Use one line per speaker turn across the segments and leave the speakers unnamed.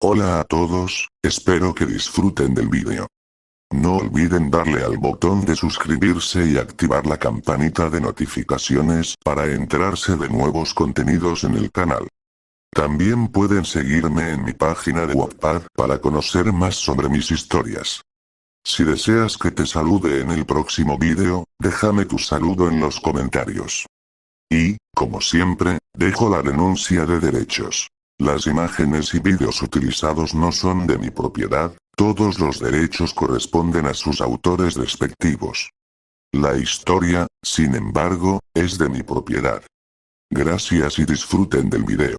Hola a todos, espero que disfruten del vídeo. No olviden darle al botón de suscribirse y activar la campanita de notificaciones para enterarse de nuevos contenidos en el canal. También pueden seguirme en mi página de Wattpad para conocer más sobre mis historias. Si deseas que te salude en el próximo vídeo, déjame tu saludo en los comentarios. Y, como siempre, dejo la denuncia de derechos. Las imágenes y vídeos utilizados no son de mi propiedad, todos los derechos corresponden a sus autores respectivos. La historia, sin embargo, es de mi propiedad. Gracias y disfruten del video.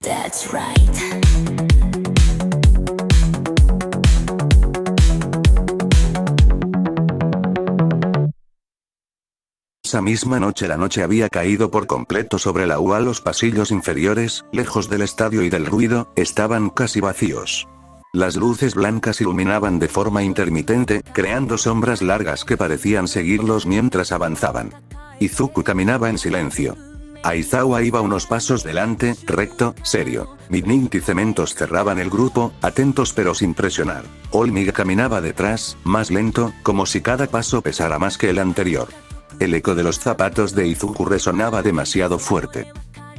That's right.
Esa misma noche la noche había caído por completo sobre la UA. Los pasillos inferiores, lejos del estadio y del ruido, estaban casi vacíos. Las luces blancas iluminaban de forma intermitente, creando sombras largas que parecían seguirlos mientras avanzaban. Izuku caminaba en silencio. Aizawa iba unos pasos delante, recto, serio. Midnight y Cementos cerraban el grupo, atentos pero sin presionar. Olmig caminaba detrás, más lento, como si cada paso pesara más que el anterior. El eco de los zapatos de Izuku resonaba demasiado fuerte.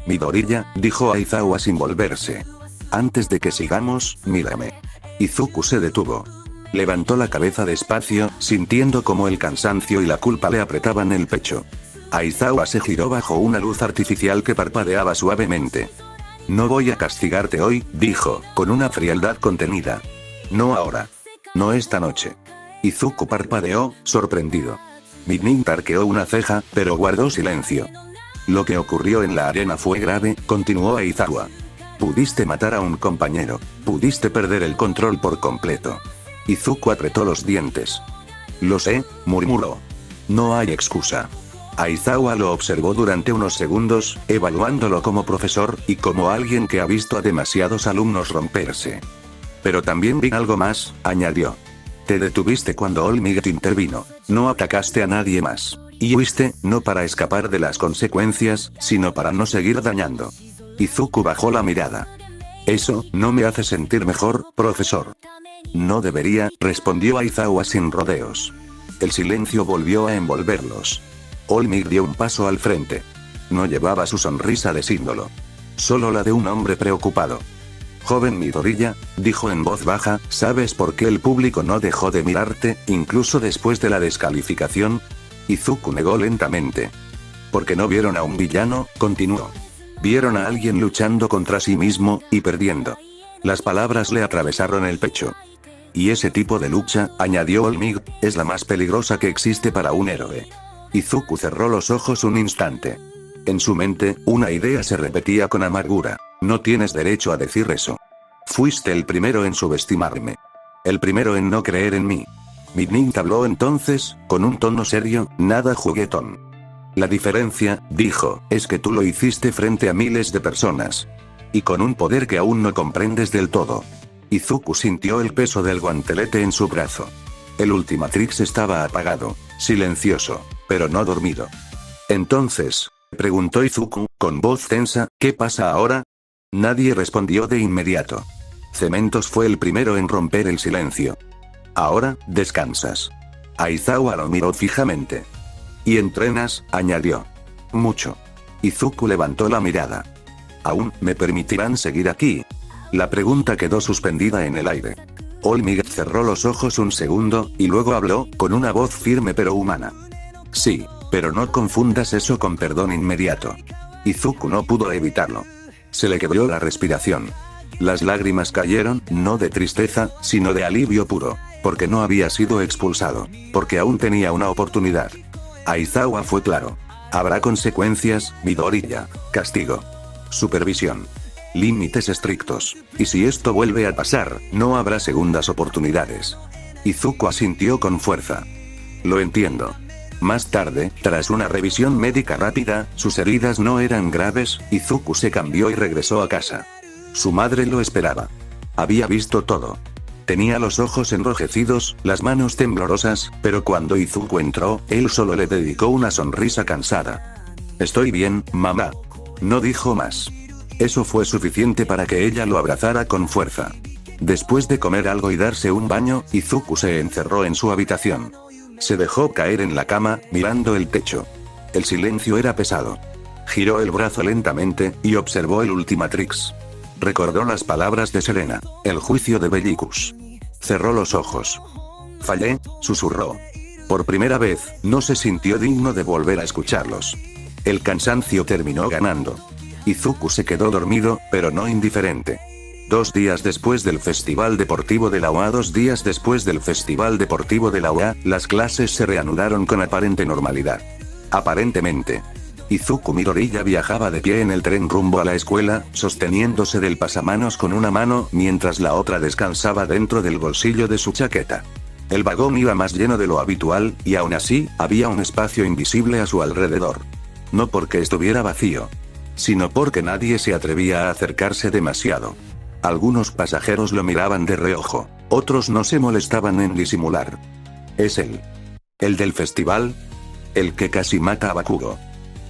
Midoriya, dijo Aizawa sin volverse. Antes de que sigamos, mírame. Izuku se detuvo. Levantó la cabeza despacio, sintiendo como el cansancio y la culpa le apretaban el pecho. Aizawa se giró bajo una luz artificial que parpadeaba suavemente. No voy a castigarte hoy, dijo, con una frialdad contenida. No ahora. No esta noche. Izuku parpadeó, sorprendido. Midnight arqueó una ceja, pero guardó silencio. Lo que ocurrió en la arena fue grave, continuó Aizawa. Pudiste matar a un compañero, pudiste perder el control por completo. Izuku apretó los dientes. Lo sé, murmuró. No hay excusa. Aizawa lo observó durante unos segundos, evaluándolo como profesor, y como alguien que ha visto a demasiados alumnos romperse. Pero también vi algo más, añadió. Te detuviste cuando Olmig intervino, no atacaste a nadie más. Y huiste, no para escapar de las consecuencias, sino para no seguir dañando. Izuku bajó la mirada. Eso, no me hace sentir mejor, profesor. No debería, respondió Aizawa sin rodeos. El silencio volvió a envolverlos. Olmig dio un paso al frente. No llevaba su sonrisa de símbolo. Solo la de un hombre preocupado. Joven Midoriya, dijo en voz baja, ¿sabes por qué el público no dejó de mirarte, incluso después de la descalificación? Izuku negó lentamente. Porque no vieron a un villano, continuó. Vieron a alguien luchando contra sí mismo, y perdiendo. Las palabras le atravesaron el pecho. Y ese tipo de lucha, añadió Olmig, es la más peligrosa que existe para un héroe. Izuku cerró los ojos un instante. En su mente, una idea se repetía con amargura. No tienes derecho a decir eso. Fuiste el primero en subestimarme. El primero en no creer en mí. Midnight habló entonces, con un tono serio, nada juguetón. La diferencia, dijo, es que tú lo hiciste frente a miles de personas. Y con un poder que aún no comprendes del todo. Izuku sintió el peso del guantelete en su brazo. El Ultimatrix estaba apagado, silencioso, pero no dormido. Entonces, preguntó Izuku, con voz tensa, ¿qué pasa ahora? Nadie respondió de inmediato. Cementos fue el primero en romper el silencio. Ahora, descansas. Aizawa lo miró fijamente. Y entrenas, añadió. Mucho. Izuku levantó la mirada. ¿Aún me permitirán seguir aquí? La pregunta quedó suspendida en el aire. Olmig cerró los ojos un segundo, y luego habló, con una voz firme pero humana. Sí, pero no confundas eso con perdón inmediato. Izuku no pudo evitarlo. Se le quebró la respiración. Las lágrimas cayeron, no de tristeza, sino de alivio puro, porque no había sido expulsado, porque aún tenía una oportunidad. Aizawa fue claro. Habrá consecuencias, Midoriya, castigo. Supervisión. Límites estrictos. Y si esto vuelve a pasar, no habrá segundas oportunidades. Izuku asintió con fuerza. Lo entiendo. Más tarde, tras una revisión médica rápida, sus heridas no eran graves, Izuku se cambió y regresó a casa. Su madre lo esperaba. Había visto todo. Tenía los ojos enrojecidos, las manos temblorosas, pero cuando Izuku entró, él solo le dedicó una sonrisa cansada. Estoy bien, mamá. No dijo más. Eso fue suficiente para que ella lo abrazara con fuerza. Después de comer algo y darse un baño, Izuku se encerró en su habitación. Se dejó caer en la cama, mirando el techo. El silencio era pesado. Giró el brazo lentamente, y observó el Ultimatrix. Recordó las palabras de Serena, el juicio de Bellicus. Cerró los ojos. Fallé, susurró. Por primera vez, no se sintió digno de volver a escucharlos. El cansancio terminó ganando. Izuku se quedó dormido, pero no indiferente. 2 días después del Festival Deportivo de la UA, 2 días después del Festival Deportivo de la UA, las clases se reanudaron con aparente normalidad. Aparentemente. Izuku Midoriya viajaba de pie en el tren rumbo a la escuela, sosteniéndose del pasamanos con una mano, mientras la otra descansaba dentro del bolsillo de su chaqueta. El vagón iba más lleno de lo habitual, y aún así, había un espacio invisible a su alrededor. No porque estuviera vacío, sino porque nadie se atrevía a acercarse demasiado. Algunos pasajeros lo miraban de reojo, otros no se molestaban en disimular. ¿Es él? ¿El del festival? ¿El que casi mata a Bakugo?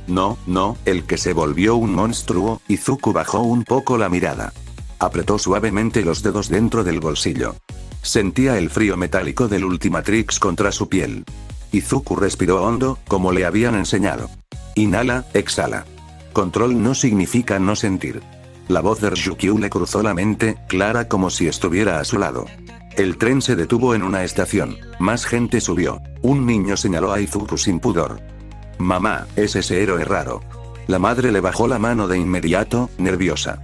No, el que se volvió un monstruo. Izuku bajó un poco la mirada. Apretó suavemente los dedos dentro del bolsillo. Sentía el frío metálico del Ultimatrix contra su piel. Izuku respiró hondo, como le habían enseñado. Inhala, exhala. Control no significa no sentir. La voz de Ryukyu le cruzó la mente, clara como si estuviera a su lado. El tren se detuvo en una estación. Más gente subió. Un niño señaló a Izuku sin pudor. Mamá, es ese héroe raro. La madre le bajó la mano de inmediato, nerviosa.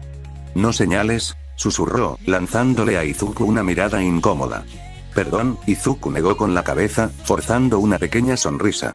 No señales, susurró, lanzándole a Izuku una mirada incómoda. Perdón, Izuku negó con la cabeza, forzando una pequeña sonrisa.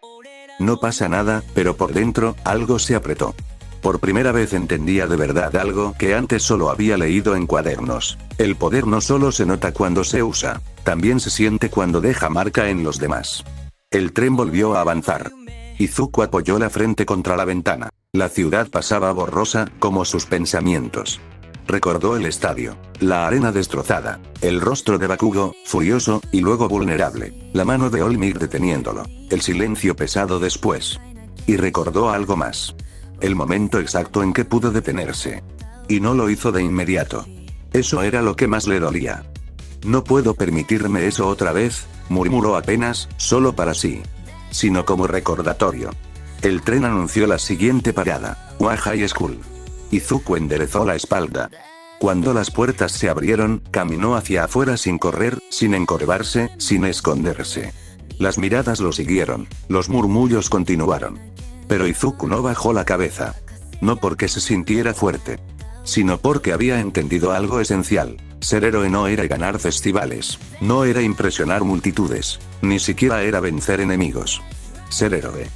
No pasa nada, pero por dentro, algo se apretó. Por primera vez entendía de verdad algo que antes solo había leído en cuadernos. El poder no solo se nota cuando se usa, también se siente cuando deja marca en los demás. El tren volvió a avanzar. Izuku apoyó la frente contra la ventana. La ciudad pasaba borrosa, como sus pensamientos. Recordó el estadio, la arena destrozada, el rostro de Bakugo, furioso, y luego vulnerable, la mano de Olmig deteniéndolo, el silencio pesado después. Y recordó algo más. El momento exacto en que pudo detenerse. Y no lo hizo de inmediato. Eso era lo que más le dolía. No puedo permitirme eso otra vez, murmuró apenas, solo para sí. Sino como recordatorio. El tren anunció la siguiente parada, UA High School. Izuku enderezó la espalda. Cuando las puertas se abrieron, caminó hacia afuera sin correr, sin encorvarse, sin esconderse. Las miradas lo siguieron, los murmullos continuaron. Pero Izuku no bajó la cabeza. No porque se sintiera fuerte, sino porque había entendido algo esencial. Ser héroe no era ganar festivales, no era impresionar multitudes, ni siquiera era vencer enemigos. Ser héroe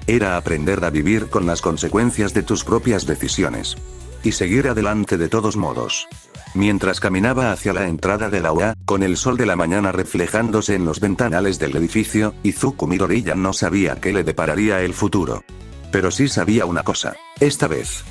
era aprender a vivir con las consecuencias de tus propias decisiones. Y seguir adelante de todos modos. Mientras caminaba hacia la entrada de la UA, con el sol de la mañana reflejándose en los ventanales del edificio, Izuku Midoriya no sabía qué le depararía el futuro. Pero sí sabía una cosa. Esta vez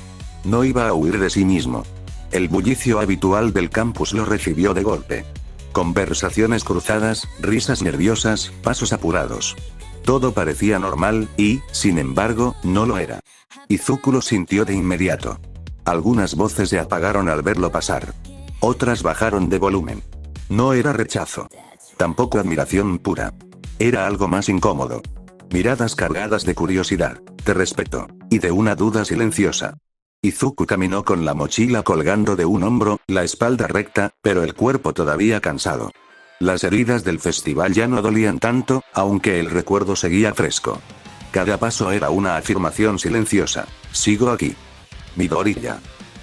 no iba a huir de sí mismo. El bullicio habitual del campus lo recibió de golpe. Conversaciones cruzadas, risas nerviosas, pasos apurados. Todo parecía normal, y, sin embargo, no lo era. Izuku lo sintió de inmediato. Algunas voces se apagaron al verlo pasar. Otras bajaron de volumen. No era rechazo. Tampoco admiración pura. Era algo más incómodo. Miradas cargadas de curiosidad, de respeto, y de una duda silenciosa. Izuku caminó con la mochila colgando de un hombro, la espalda recta, pero el cuerpo todavía cansado. Las heridas del festival ya no dolían tanto, aunque el recuerdo seguía fresco. Cada paso era una afirmación silenciosa. Sigo aquí. Midoriya.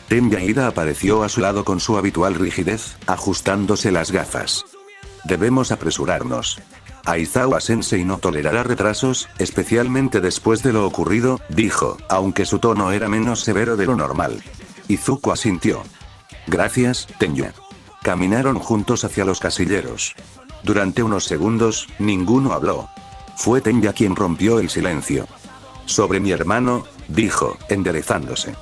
Tenya Ida apareció a su lado con su habitual rigidez, ajustándose las gafas. Debemos apresurarnos. Aizawa-sensei no tolerará retrasos, especialmente después de lo ocurrido, dijo, aunque su tono era menos severo de lo normal. Izuku asintió. Gracias, Tenya. Caminaron juntos hacia los casilleros. Durante unos segundos, ninguno habló. Fue Tenya quien rompió el silencio. Sobre mi hermano, dijo, enderezándose.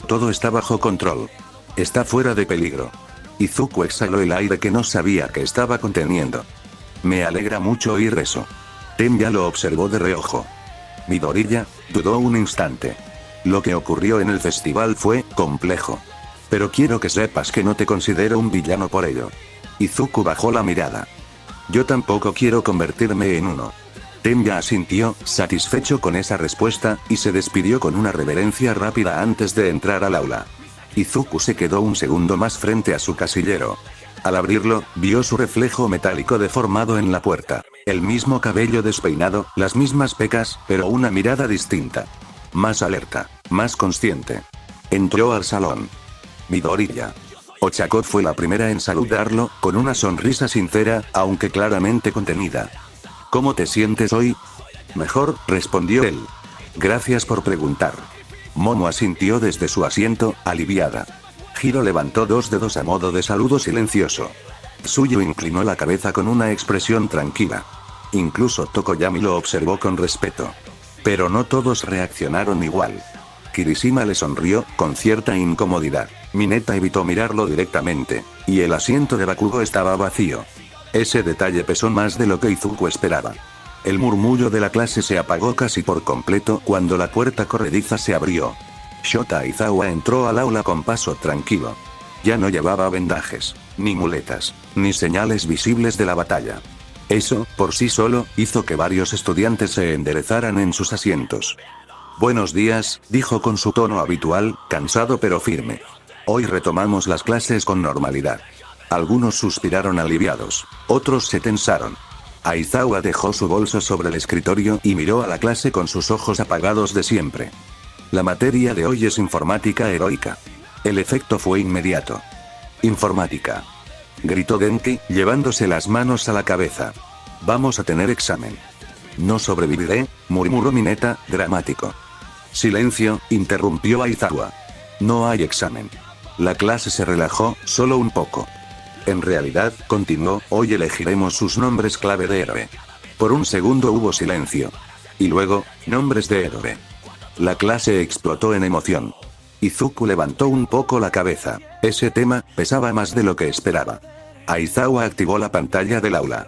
Todo está bajo control. Está fuera de peligro. Izuku exhaló el aire que no sabía que estaba conteniendo. Me alegra mucho oír eso. Tenya lo observó de reojo. Midoriya, dudó un instante. Lo que ocurrió en el festival fue complejo. Pero quiero que sepas que no te considero un villano por ello. Izuku bajó la mirada. Yo tampoco quiero convertirme en uno. Tenya asintió, satisfecho con esa respuesta, y se despidió con una reverencia rápida antes de entrar al aula. Izuku se quedó un segundo más frente a su casillero. Al abrirlo, vio su reflejo metálico deformado en la puerta. El mismo cabello despeinado, las mismas pecas, pero una mirada distinta. Más alerta, más consciente. Entró al salón. Midoriya. Ochako fue la primera en saludarlo, con una sonrisa sincera, aunque claramente contenida. ¿Cómo te sientes hoy? Mejor, respondió él. Gracias por preguntar. Momo asintió desde su asiento, aliviada. Hiro levantó dos dedos a modo de saludo silencioso. Tsuyu inclinó la cabeza con una expresión tranquila. Incluso Tokoyami lo observó con respeto. Pero no todos reaccionaron igual. Kirishima le sonrió, con cierta incomodidad. Mineta evitó mirarlo directamente, y el asiento de Bakugo estaba vacío. Ese detalle pesó más de lo que Izuku esperaba. El murmullo de la clase se apagó casi por completo cuando la puerta corrediza se abrió. Shota Aizawa entró al aula con paso tranquilo. Ya no llevaba vendajes, ni muletas, ni señales visibles de la batalla. Eso, por sí solo, hizo que varios estudiantes se enderezaran en sus asientos. Buenos días, dijo con su tono habitual, cansado pero firme. Hoy retomamos las clases con normalidad. Algunos suspiraron aliviados, otros se tensaron. Aizawa dejó su bolso sobre el escritorio y miró a la clase con sus ojos apagados de siempre. La materia de hoy es informática heroica. El efecto fue inmediato. Informática. Gritó Genki, llevándose las manos a la cabeza. Vamos a tener examen. No sobreviviré, murmuró Mineta, dramático. Silencio, interrumpió Aizawa. No hay examen. La clase se relajó, solo un poco. En realidad, continuó, hoy elegiremos sus nombres clave de héroe. Por un segundo hubo silencio. Y luego, nombres de héroe. La clase explotó en emoción. Izuku levantó un poco la cabeza. Ese tema pesaba más de lo que esperaba. Aizawa activó la pantalla del aula.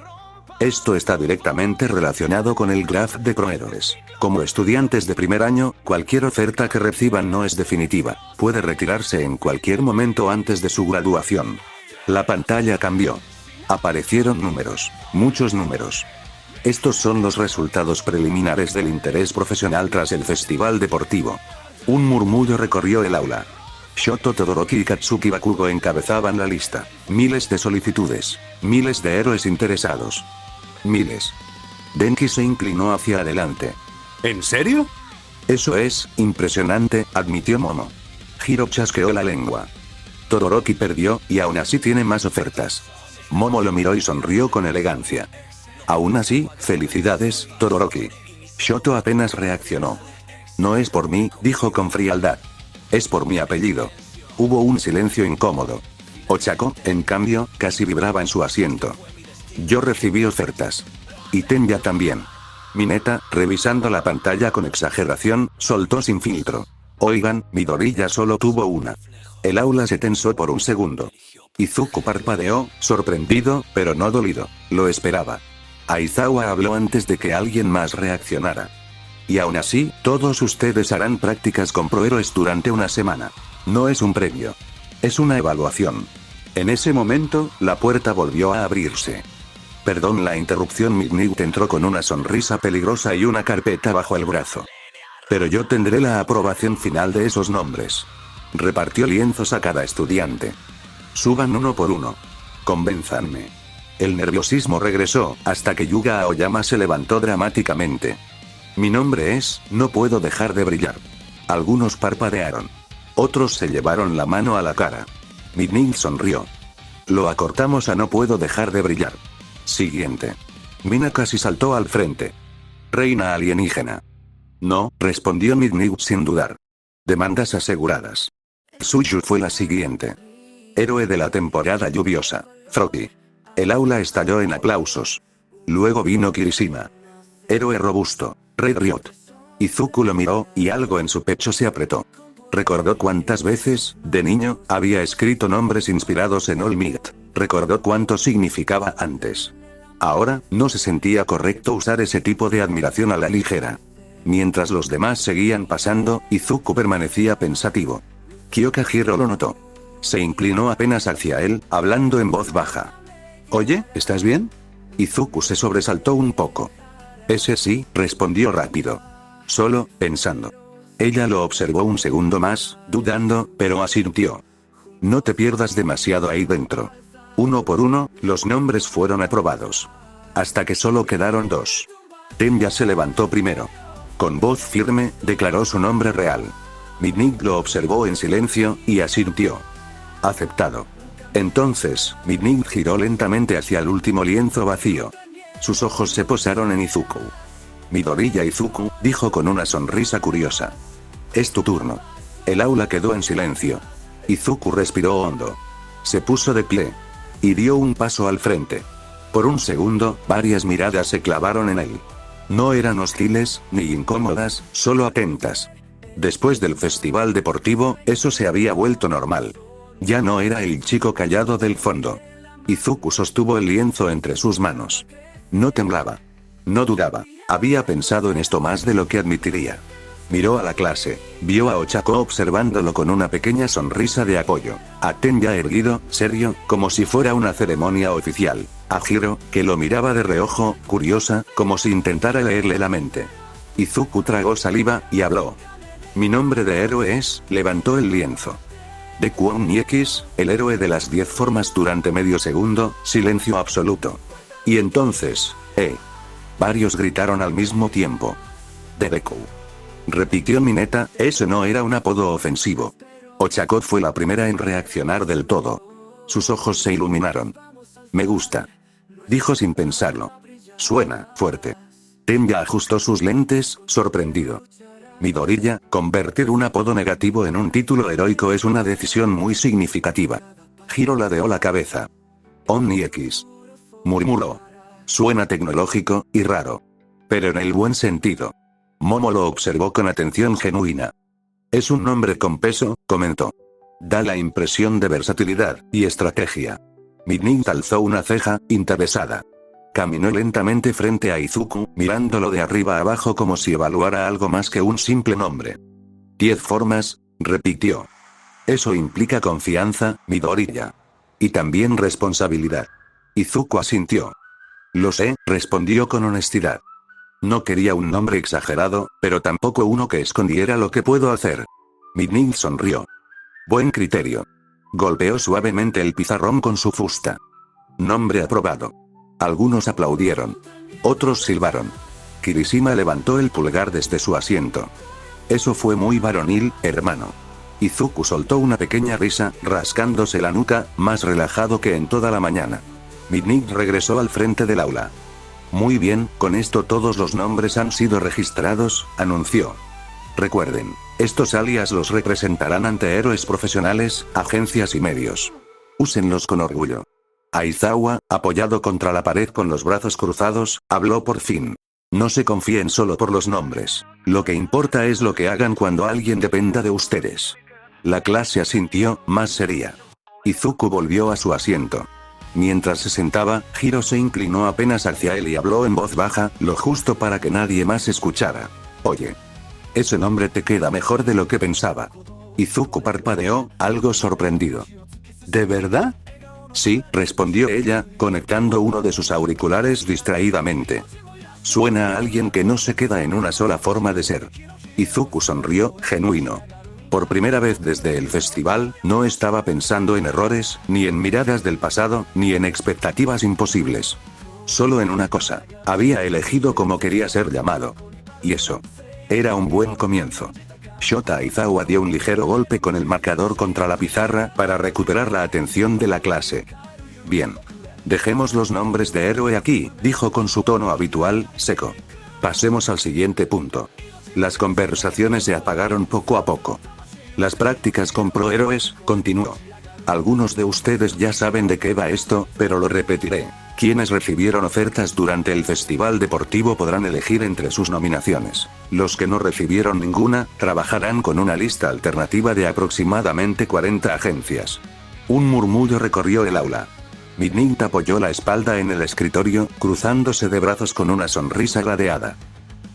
Esto está directamente relacionado con el graph de prohéroes. Como estudiantes de primer año, cualquier oferta que reciban no es definitiva. Puede retirarse en cualquier momento antes de su graduación. La pantalla cambió. Aparecieron números. Muchos números. Estos son los resultados preliminares del interés profesional tras el festival deportivo. Un murmullo recorrió el aula. Shoto Todoroki y Katsuki Bakugo encabezaban la lista. Miles de solicitudes. Miles de héroes interesados. Miles. Denki se inclinó hacia adelante.
¿En serio?
Eso es, impresionante, admitió Momo. Hiro chasqueó la lengua. Todoroki perdió, y aún así tiene más ofertas. Momo lo miró y sonrió con elegancia. Aún así, felicidades, Todoroki. Shoto apenas reaccionó. No es por mí, dijo con frialdad. Es por mi apellido. Hubo un silencio incómodo. Ochako, en cambio, casi vibraba en su asiento. Yo recibí ofertas. Y Tenya también. Mineta, revisando la pantalla con exageración, soltó sin filtro. Oigan, Midoriya solo tuvo una. El aula se tensó por un segundo. Izuku parpadeó, sorprendido, pero no dolido. Lo esperaba. Aizawa habló antes de que alguien más reaccionara. Y aún así, todos ustedes harán prácticas con prohéroes durante una semana. No es un premio. Es una evaluación. En ese momento, la puerta volvió a abrirse. Perdón la interrupción. Midnight entró con una sonrisa peligrosa y una carpeta bajo el brazo. Pero yo tendré la aprobación final de esos nombres. Repartió lienzos a cada estudiante. Suban uno por uno. Convénzanme. El nerviosismo regresó, hasta que Yuga Aoyama se levantó dramáticamente. Mi nombre es, no puedo dejar de brillar. Algunos parpadearon. Otros se llevaron la mano a la cara. Midnight sonrió. Lo acortamos a no puedo dejar de brillar. Siguiente. Mina casi saltó al frente. Reina alienígena. No, respondió Midnight sin dudar. Demandas aseguradas. Suyu fue la siguiente. Héroe de la temporada lluviosa. Froggy. El aula estalló en aplausos. Luego vino Kirishima. Héroe robusto. Red Riot. Izuku lo miró, y algo en su pecho se apretó. Recordó cuántas veces, de niño, había escrito nombres inspirados en All Might. Recordó cuánto significaba antes. Ahora, no se sentía correcto usar ese tipo de admiración a la ligera. Mientras los demás seguían pasando, Izuku permanecía pensativo. Kyoka Hiro lo notó. Se inclinó apenas hacia él, hablando en voz baja. Oye, ¿estás bien? Izuku se sobresaltó un poco. Ese sí, respondió rápido. Solo, pensando. Ella lo observó un segundo más, dudando, pero asintió. No te pierdas demasiado ahí dentro. Uno por uno, los nombres fueron aprobados. Hasta que solo quedaron dos. Tenya se levantó primero. Con voz firme, declaró su nombre real. Midnight lo observó en silencio, y asintió. Aceptado. Entonces, Midnight giró lentamente hacia el último lienzo vacío. Sus ojos se posaron en Izuku. Midoriya Izuku, dijo con una sonrisa curiosa. Es tu turno. El aula quedó en silencio. Izuku respiró hondo. Se puso de pie. Y dio un paso al frente. Por un segundo, varias miradas se clavaron en él. No eran hostiles, ni incómodas, solo atentas. Después del festival deportivo, eso se había vuelto normal. Ya no era el chico callado del fondo. Izuku sostuvo el lienzo entre sus manos. No temblaba. No dudaba. Había pensado en esto más de lo que admitiría. Miró a la clase. Vio a Ochako observándolo con una pequeña sonrisa de apoyo. A Tenya erguido, serio, como si fuera una ceremonia oficial. A Hiro, que lo miraba de reojo, curiosa, como si intentara leerle la mente. Izuku tragó saliva, y habló. Mi nombre de héroe es, levantó el lienzo. Deku Onyekis, el héroe de las 10 formas durante medio segundo, silencio absoluto. Y entonces, varios gritaron al mismo tiempo. De Deku. Repitió Mineta, ese no era un apodo ofensivo. Ochako fue la primera en reaccionar del todo. Sus ojos se iluminaron. Me gusta. Dijo sin pensarlo. Suena fuerte. Tenya ajustó sus lentes, sorprendido. Midoriya, convertir un apodo negativo en un título heroico es una decisión muy significativa. Hiro ladeó la cabeza. Omni X. Murmuró. Suena tecnológico, y raro. Pero en el buen sentido. Momo lo observó con atención genuina. Es un nombre con peso, comentó. Da la impresión de versatilidad, y estrategia. Midnight alzó una ceja, interesada. Caminó lentamente frente a Izuku, mirándolo de arriba a abajo como si evaluara algo más que un simple nombre. 10 formas, repitió. Eso implica confianza, Midoriya. Y también responsabilidad. Izuku asintió. Lo sé, respondió con honestidad. No quería un nombre exagerado, pero tampoco uno que escondiera lo que puedo hacer. Midnight sonrió. Buen criterio. Golpeó suavemente el pizarrón con su fusta. Nombre aprobado. Algunos aplaudieron. Otros silbaron. Kirishima levantó el pulgar desde su asiento. Eso fue muy varonil, hermano. Izuku soltó una pequeña risa, rascándose la nuca, más relajado que en toda la mañana. Midnight regresó al frente del aula. Muy bien, con esto todos los nombres han sido registrados, anunció. Recuerden, estos alias los representarán ante héroes profesionales, agencias y medios. Úsenlos con orgullo. Aizawa, apoyado contra la pared con los brazos cruzados, habló por fin. No se confíen solo por los nombres. Lo que importa es lo que hagan cuando alguien dependa de ustedes. La clase asintió, más seria. Izuku volvió a su asiento. Mientras se sentaba, Hiro se inclinó apenas hacia él y habló en voz baja, lo justo para que nadie más escuchara. Oye. Ese nombre te queda mejor de lo que pensaba. Izuku parpadeó, algo sorprendido. ¿De verdad? Sí, respondió ella, conectando uno de sus auriculares distraídamente. Suena a alguien que no se queda en una sola forma de ser. Izuku sonrió, genuino. Por primera vez desde el festival, no estaba pensando en errores, ni en miradas del pasado, ni en expectativas imposibles. Solo en una cosa. Había elegido cómo quería ser llamado. Y eso. Era un buen comienzo. Shota Aizawa dio un ligero golpe con el marcador contra la pizarra para recuperar la atención de la clase. Bien. Dejemos los nombres de héroe aquí, dijo con su tono habitual, seco. Pasemos al siguiente punto. Las conversaciones se apagaron poco a poco. Las prácticas con prohéroes, continuó. Algunos de ustedes ya saben de qué va esto, pero lo repetiré. Quienes recibieron ofertas durante el festival deportivo podrán elegir entre sus nominaciones. Los que no recibieron ninguna, trabajarán con una lista alternativa de aproximadamente 40 agencias. Un murmullo recorrió el aula. Midnight apoyó la espalda en el escritorio, cruzándose de brazos con una sonrisa gradeada.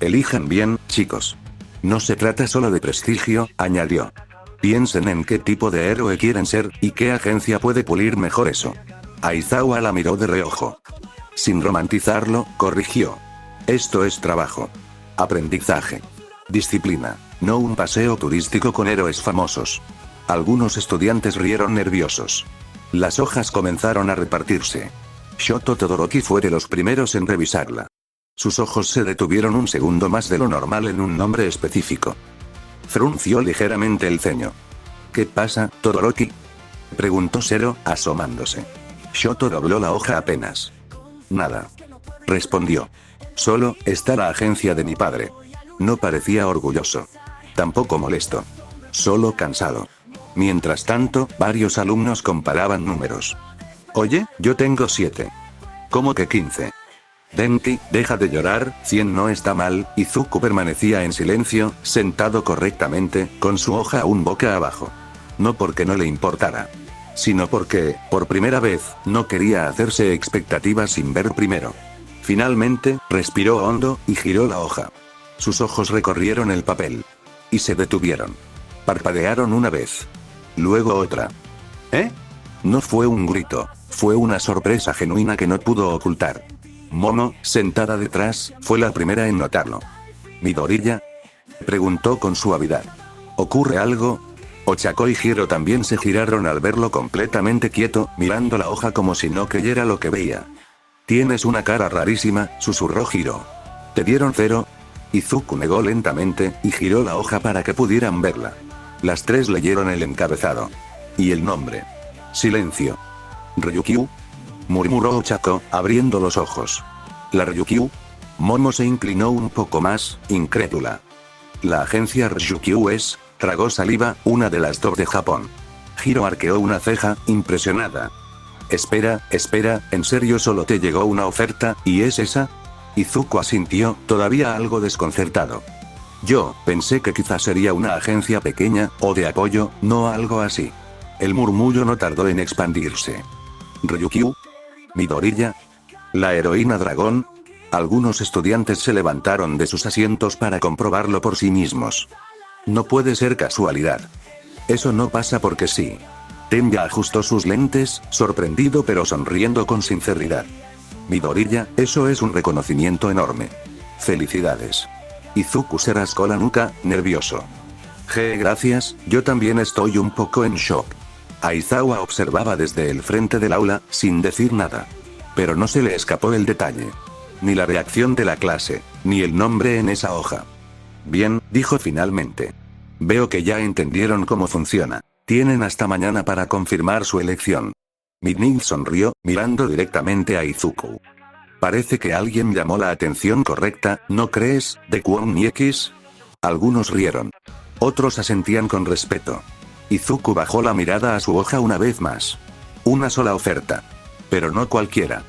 Elijan bien, chicos. No se trata solo de prestigio, añadió. Piensen en qué tipo de héroe quieren ser, y qué agencia puede pulir mejor eso. Aizawa la miró de reojo. Sin romantizarlo, corrigió. Esto es trabajo. Aprendizaje. Disciplina. No un paseo turístico con héroes famosos. Algunos estudiantes rieron nerviosos. Las hojas comenzaron a repartirse. Shoto Todoroki fue de los primeros en revisarla. Sus ojos se detuvieron un segundo más de lo normal en un nombre específico. Frunció ligeramente el ceño. ¿Qué pasa, Todoroki?, preguntó Zero, asomándose. Shoto dobló la hoja apenas. Nada. Respondió. Solo, está la agencia de mi padre. No parecía orgulloso. Tampoco molesto. Solo cansado. Mientras tanto, varios alumnos comparaban números. Oye, yo tengo 7. ¿Cómo que 15? Denki, deja de llorar, 100 no está mal. Izuku permanecía en silencio, sentado correctamente, con su hoja aún boca abajo. No porque no le importara. Sino porque, por primera vez, no quería hacerse expectativas sin ver primero. Finalmente, respiró hondo, y giró la hoja. Sus ojos recorrieron el papel. Y se detuvieron. Parpadearon una vez. Luego otra. ¿Eh? No fue un grito, fue una sorpresa genuina que no pudo ocultar. Momo, sentada detrás, fue la primera en notarlo. ¿Midoriya?, preguntó con suavidad. ¿Ocurre algo? Ochako y Hiro también se giraron al verlo completamente quieto, mirando la hoja como si no creyera lo que veía. Tienes una cara rarísima, susurró Hiro. ¿Te dieron 0? Izuku negó lentamente, y giró la hoja para que pudieran verla. Las tres leyeron el encabezado. Y el nombre. Silencio. ¿Ryukyu?, murmuró Ochako, abriendo los ojos. ¿La Ryukyu? Momo se inclinó un poco más, incrédula. La agencia Ryukyu es, tragó saliva, una de las top de Japón. Hiro arqueó una ceja, impresionada. Espera, ¿en serio solo te llegó una oferta, y es esa? Izuku asintió, todavía algo desconcertado. Yo pensé que quizás sería una agencia pequeña, o de apoyo, no algo así. El murmullo no tardó en expandirse. ¿Ryukyu? ¿Midoriya? ¿La heroína dragón? Algunos estudiantes se levantaron de sus asientos para comprobarlo por sí mismos. No puede ser casualidad. Eso no pasa porque sí. Tenga ajustó sus lentes, sorprendido pero sonriendo con sinceridad. Midoriya, eso es un reconocimiento enorme. Felicidades. Izuku se rascó la nuca, nervioso. Gracias, yo también estoy un poco en shock. Aizawa observaba desde el frente del aula, sin decir nada. Pero no se le escapó el detalle. Ni la reacción de la clase, ni el nombre en esa hoja. Bien, dijo finalmente. Veo que ya entendieron cómo funciona. Tienen hasta mañana para confirmar su elección. Midnight sonrió, mirando directamente a Izuku. Parece que alguien llamó la atención correcta, ¿no crees, de Kwon y X? Algunos rieron. Otros asentían con respeto. Izuku bajó la mirada a su hoja una vez más. Una sola oferta. Pero no cualquiera.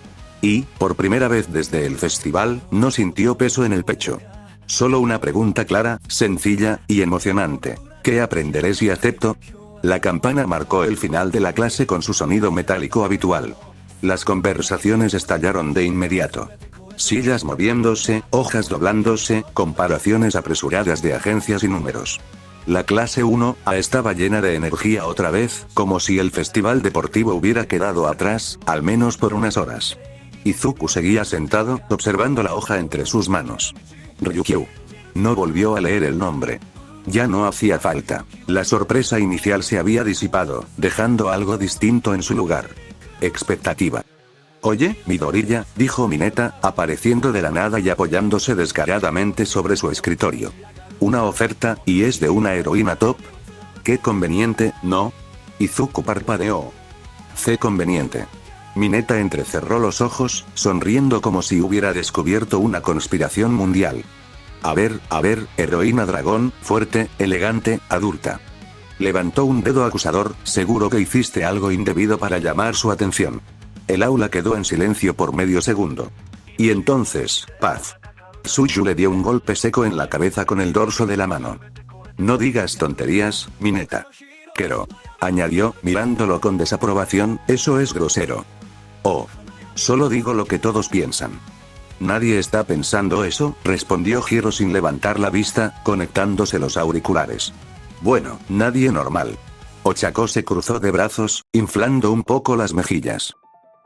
Y, por primera vez desde el festival, no sintió peso en el pecho. Solo una pregunta clara, sencilla, y emocionante. ¿Qué aprenderé si acepto? La campana marcó el final de la clase con su sonido metálico habitual. Las conversaciones estallaron de inmediato. Sillas moviéndose, hojas doblándose, comparaciones apresuradas de agencias y números. La clase 1A estaba llena de energía otra vez, como si el festival deportivo hubiera quedado atrás, al menos por unas horas. Izuku seguía sentado, observando la hoja entre sus manos. Ryukyu. No volvió a leer el nombre. Ya no hacía falta. La sorpresa inicial se había disipado, dejando algo distinto en su lugar. Expectativa. Oye, Midoriya, dijo Mineta, apareciendo de la nada y apoyándose descaradamente sobre su escritorio. Una oferta, y es de una heroína top. Qué conveniente, ¿no? Izuku parpadeó. Qué conveniente. Mineta entrecerró los ojos, sonriendo como si hubiera descubierto una conspiración mundial. A ver, heroína dragón, fuerte, elegante, adulta. Levantó un dedo acusador, seguro que hiciste algo indebido para llamar su atención. El aula quedó en silencio por medio segundo. Y entonces, paz. Tsuyu le dio un golpe seco en la cabeza con el dorso de la mano. No digas tonterías, Mineta. Quero. Añadió, mirándolo con desaprobación, eso es grosero. Oh. Solo digo lo que todos piensan. Nadie está pensando eso, respondió Hiro sin levantar la vista, conectándose los auriculares. Bueno, nadie normal. Ochako se cruzó de brazos, inflando un poco las mejillas.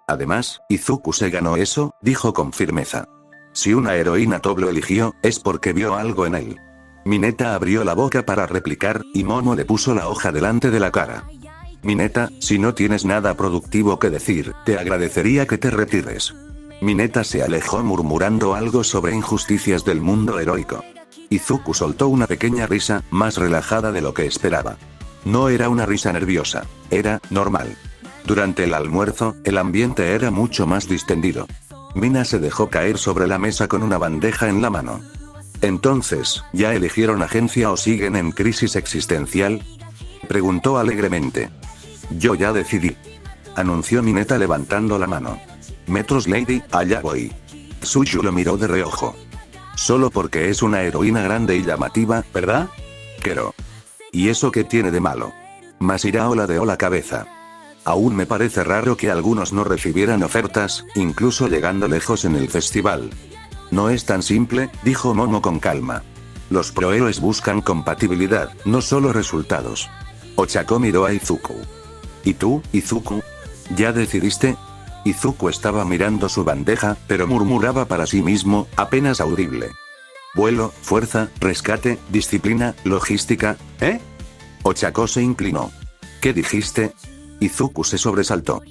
Además, Izuku se ganó eso, dijo con firmeza. Si una heroína top lo eligió, es porque vio algo en él. Mineta abrió la boca para replicar, y Momo le puso la hoja delante de la cara. Mineta, si no tienes nada productivo que decir, te agradecería que te retires. Mineta se alejó murmurando algo sobre injusticias del mundo heroico. Izuku soltó una pequeña risa, más relajada de lo que esperaba. No era una risa nerviosa, era normal. Durante el almuerzo, el ambiente era mucho más distendido. Mina se dejó caer sobre la mesa con una bandeja en la mano. Entonces, ¿ya eligieron agencia o siguen en crisis existencial? Preguntó alegremente. Yo ya decidí. Anunció Mineta levantando la mano. Metros Lady, allá voy. Tsuyu lo miró de reojo. Solo porque es una heroína grande y llamativa, ¿verdad? Quero. ¿Y eso qué tiene de malo? Masirao ladeó la cabeza. Aún me parece raro que algunos no recibieran ofertas, incluso llegando lejos en el festival. No es tan simple, dijo Momo con calma. Los prohéroes buscan compatibilidad, no solo resultados. Ochako miró a Izuku. ¿Y tú, Izuku? ¿Ya decidiste? Izuku estaba mirando su bandeja, pero murmuraba para sí mismo, apenas audible. Vuelo, fuerza, rescate, disciplina, logística, ¿eh? Ochako se inclinó. ¿Qué dijiste? Izuku se sobresaltó.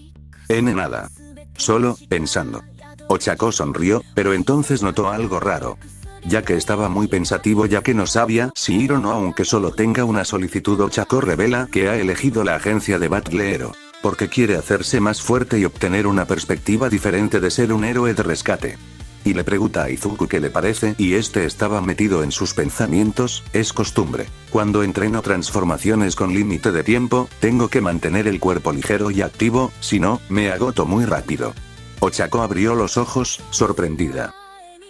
Nada. Solo, pensando. Ochako sonrió, pero entonces notó algo raro. Ya que estaba muy pensativo ya que no sabía si ir o no aunque solo tenga una solicitud. Ochako revela que ha elegido la agencia de Battle Hero, porque quiere hacerse más fuerte y obtener una perspectiva diferente de ser un héroe de rescate. Y le pregunta a Izuku qué le parece y este estaba metido en sus pensamientos, es costumbre. Cuando entreno transformaciones con límite de tiempo, tengo que mantener el cuerpo ligero y activo, si no, me agoto muy rápido. Ochako abrió los ojos, sorprendida.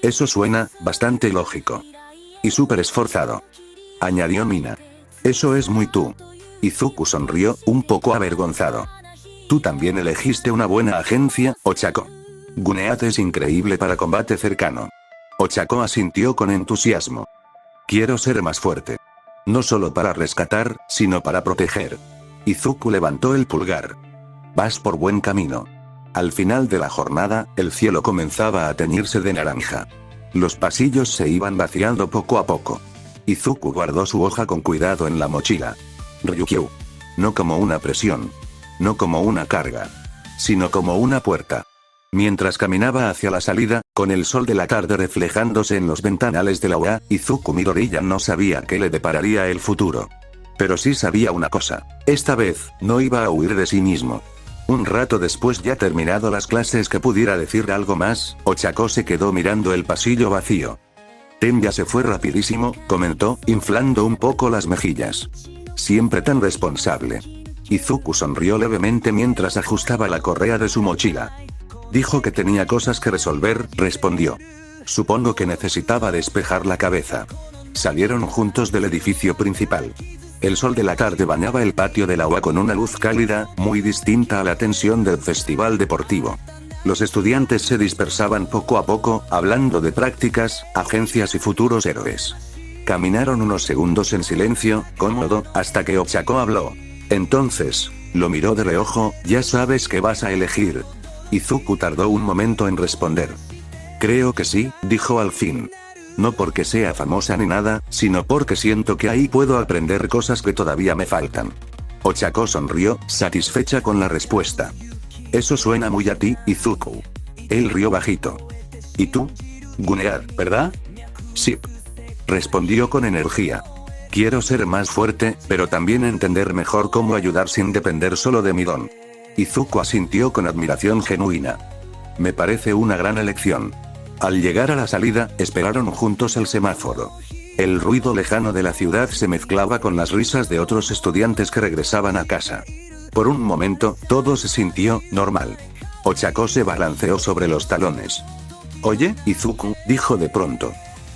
Eso suena bastante lógico. Y súper esforzado. Añadió Mina. Eso es muy tú. Izuku sonrió, un poco avergonzado. Tú también elegiste una buena agencia, Ochako. Guneat es increíble para combate cercano. Ochako asintió con entusiasmo. Quiero ser más fuerte. No solo para rescatar, sino para proteger. Izuku levantó el pulgar. Vas por buen camino. Al final de la jornada, el cielo comenzaba a teñirse de naranja. Los pasillos se iban vaciando poco a poco. Izuku guardó su hoja con cuidado en la mochila. Ryukyu. No como una presión. No como una carga. Sino como una puerta. Mientras caminaba hacia la salida, con el sol de la tarde reflejándose en los ventanales de la UA, Izuku Midoriya no sabía qué le depararía el futuro. Pero sí sabía una cosa. Esta vez, no iba a huir de sí mismo. Un rato después ya terminado las clases que pudiera decir algo más, Ochako se quedó mirando el pasillo vacío. Ten ya se fue rapidísimo, comentó, inflando un poco las mejillas. Siempre tan responsable. Izuku sonrió levemente mientras ajustaba la correa de su mochila. Dijo que tenía cosas que resolver, respondió. Supongo que necesitaba despejar la cabeza. Salieron juntos del edificio principal. El sol de la tarde bañaba el patio del agua con una luz cálida, muy distinta a la tensión del festival deportivo. Los estudiantes se dispersaban poco a poco, hablando de prácticas, agencias y futuros héroes. Caminaron unos segundos en silencio, cómodo, hasta que Ochako habló. Entonces, lo miró de reojo, ya sabes que vas a elegir. Izuku tardó un momento en responder. Creo que sí, dijo al fin. No porque sea famosa ni nada, sino porque siento que ahí puedo aprender cosas que todavía me faltan. Ochako sonrió, satisfecha con la respuesta. Eso suena muy a ti, Izuku. Él rió bajito. ¿Y tú? Gunear, ¿verdad? Sí. Respondió con energía. Quiero ser más fuerte, pero también entender mejor cómo ayudar sin depender solo de mi don. Izuku asintió con admiración genuina. Me parece una gran elección. Al llegar a la salida, esperaron juntos el semáforo. El ruido lejano de la ciudad se mezclaba con las risas de otros estudiantes que regresaban a casa. Por un momento, todo se sintió normal. Ochako se balanceó sobre los talones. Oye, Izuku, dijo de pronto.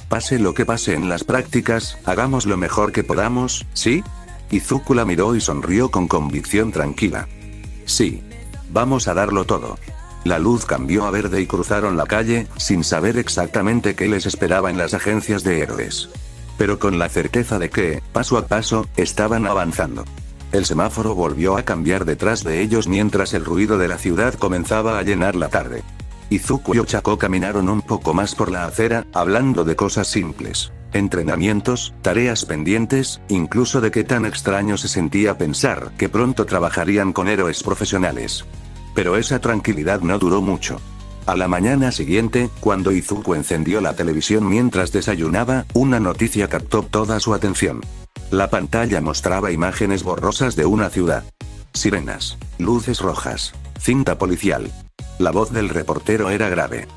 Pase lo que pase en las prácticas, hagamos lo mejor que podamos, ¿sí? Izuku la miró y sonrió con convicción tranquila. Sí. Vamos a darlo todo. La luz cambió a verde y cruzaron la calle, sin saber exactamente qué les esperaba en las agencias de héroes. Pero con la certeza de que, paso a paso, estaban avanzando. El semáforo volvió a cambiar detrás de ellos mientras el ruido de la ciudad comenzaba a llenar la tarde. Izuku y Ochako caminaron un poco más por la acera, hablando de cosas simples. Entrenamientos, tareas pendientes, incluso de qué tan extraño se sentía pensar que pronto trabajarían con héroes profesionales. Pero esa tranquilidad no duró mucho. A la mañana siguiente, cuando Izuku encendió la televisión mientras desayunaba, una noticia captó toda su atención. La pantalla mostraba imágenes borrosas de una ciudad. Sirenas, luces rojas, cinta policial. La voz del reportero era grave.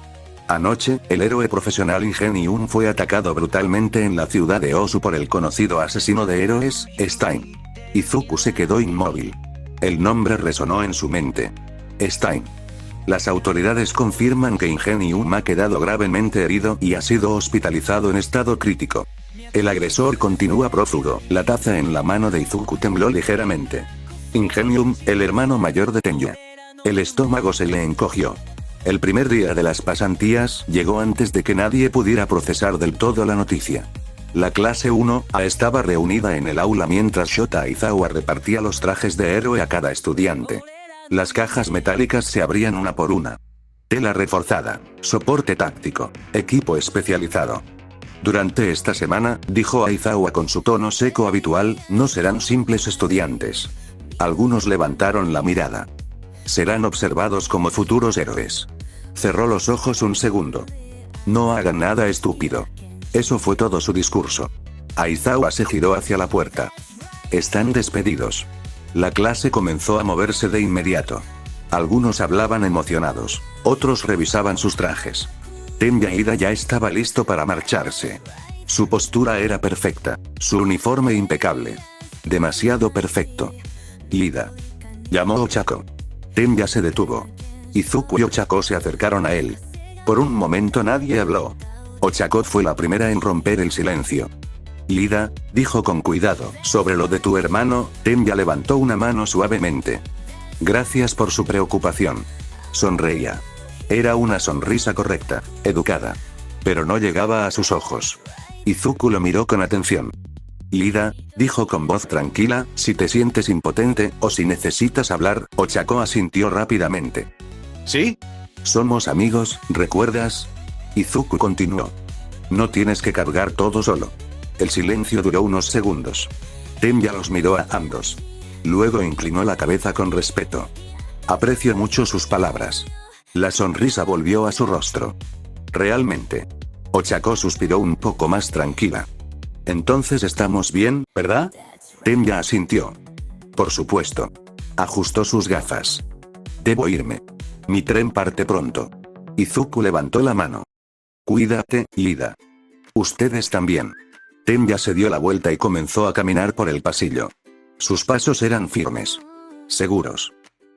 Anoche, el héroe profesional Ingenium fue atacado brutalmente en la ciudad de Osu por el conocido asesino de héroes, Stein. Izuku se quedó inmóvil. El nombre resonó en su mente. Stein. Las autoridades confirman que Ingenium ha quedado gravemente herido y ha sido hospitalizado en estado crítico. El agresor continúa prófugo. La taza en la mano de Izuku tembló ligeramente. Ingenium, el hermano mayor de Tenya. El estómago se le encogió. El primer día de las pasantías llegó antes de que nadie pudiera procesar del todo la noticia. La clase 1A estaba reunida en el aula mientras Shota Aizawa repartía los trajes de héroe a cada estudiante. Las cajas metálicas se abrían una por una. Tela reforzada, soporte táctico, equipo especializado. Durante esta semana, dijo Aizawa con su tono seco habitual, no serán simples estudiantes. Algunos levantaron la mirada. Serán observados como futuros héroes. Cerró los ojos un segundo. No hagan nada estúpido. Eso fue todo su discurso. Aizawa se giró hacia la puerta. Están despedidos. La clase comenzó a moverse de inmediato. Algunos hablaban emocionados. Otros revisaban sus trajes. Tenya Ida ya estaba listo para marcharse. Su postura era perfecta. Su uniforme impecable. Demasiado perfecto. Ida. Llamó Ochako. Tenya se detuvo. Izuku y Ochako se acercaron a él. Por un momento nadie habló. Ochako fue la primera en romper el silencio. Ida, dijo con cuidado, sobre lo de tu hermano, Tenya levantó una mano suavemente. Gracias por su preocupación. Sonreía. Era una sonrisa correcta, educada. Pero no llegaba a sus ojos. Izuku lo miró con atención. Ida, dijo con voz tranquila, si te sientes impotente, o si necesitas hablar, Ochako asintió rápidamente. ¿Sí? Somos amigos, ¿recuerdas? Izuku continuó. No tienes que cargar todo solo. El silencio duró unos segundos. Tenya los miró a ambos. Luego inclinó la cabeza con respeto. Aprecio mucho sus palabras. La sonrisa volvió a su rostro. Realmente. Ochako suspiró un poco más tranquila. Entonces estamos bien, ¿verdad? Tenya asintió. Por supuesto. Ajustó sus gafas. Debo irme. Mi tren parte pronto. Izuku levantó la mano. Cuídate, Ida. Ustedes también. Tenya se dio la vuelta y comenzó a caminar por el pasillo. Sus pasos eran firmes. Seguros.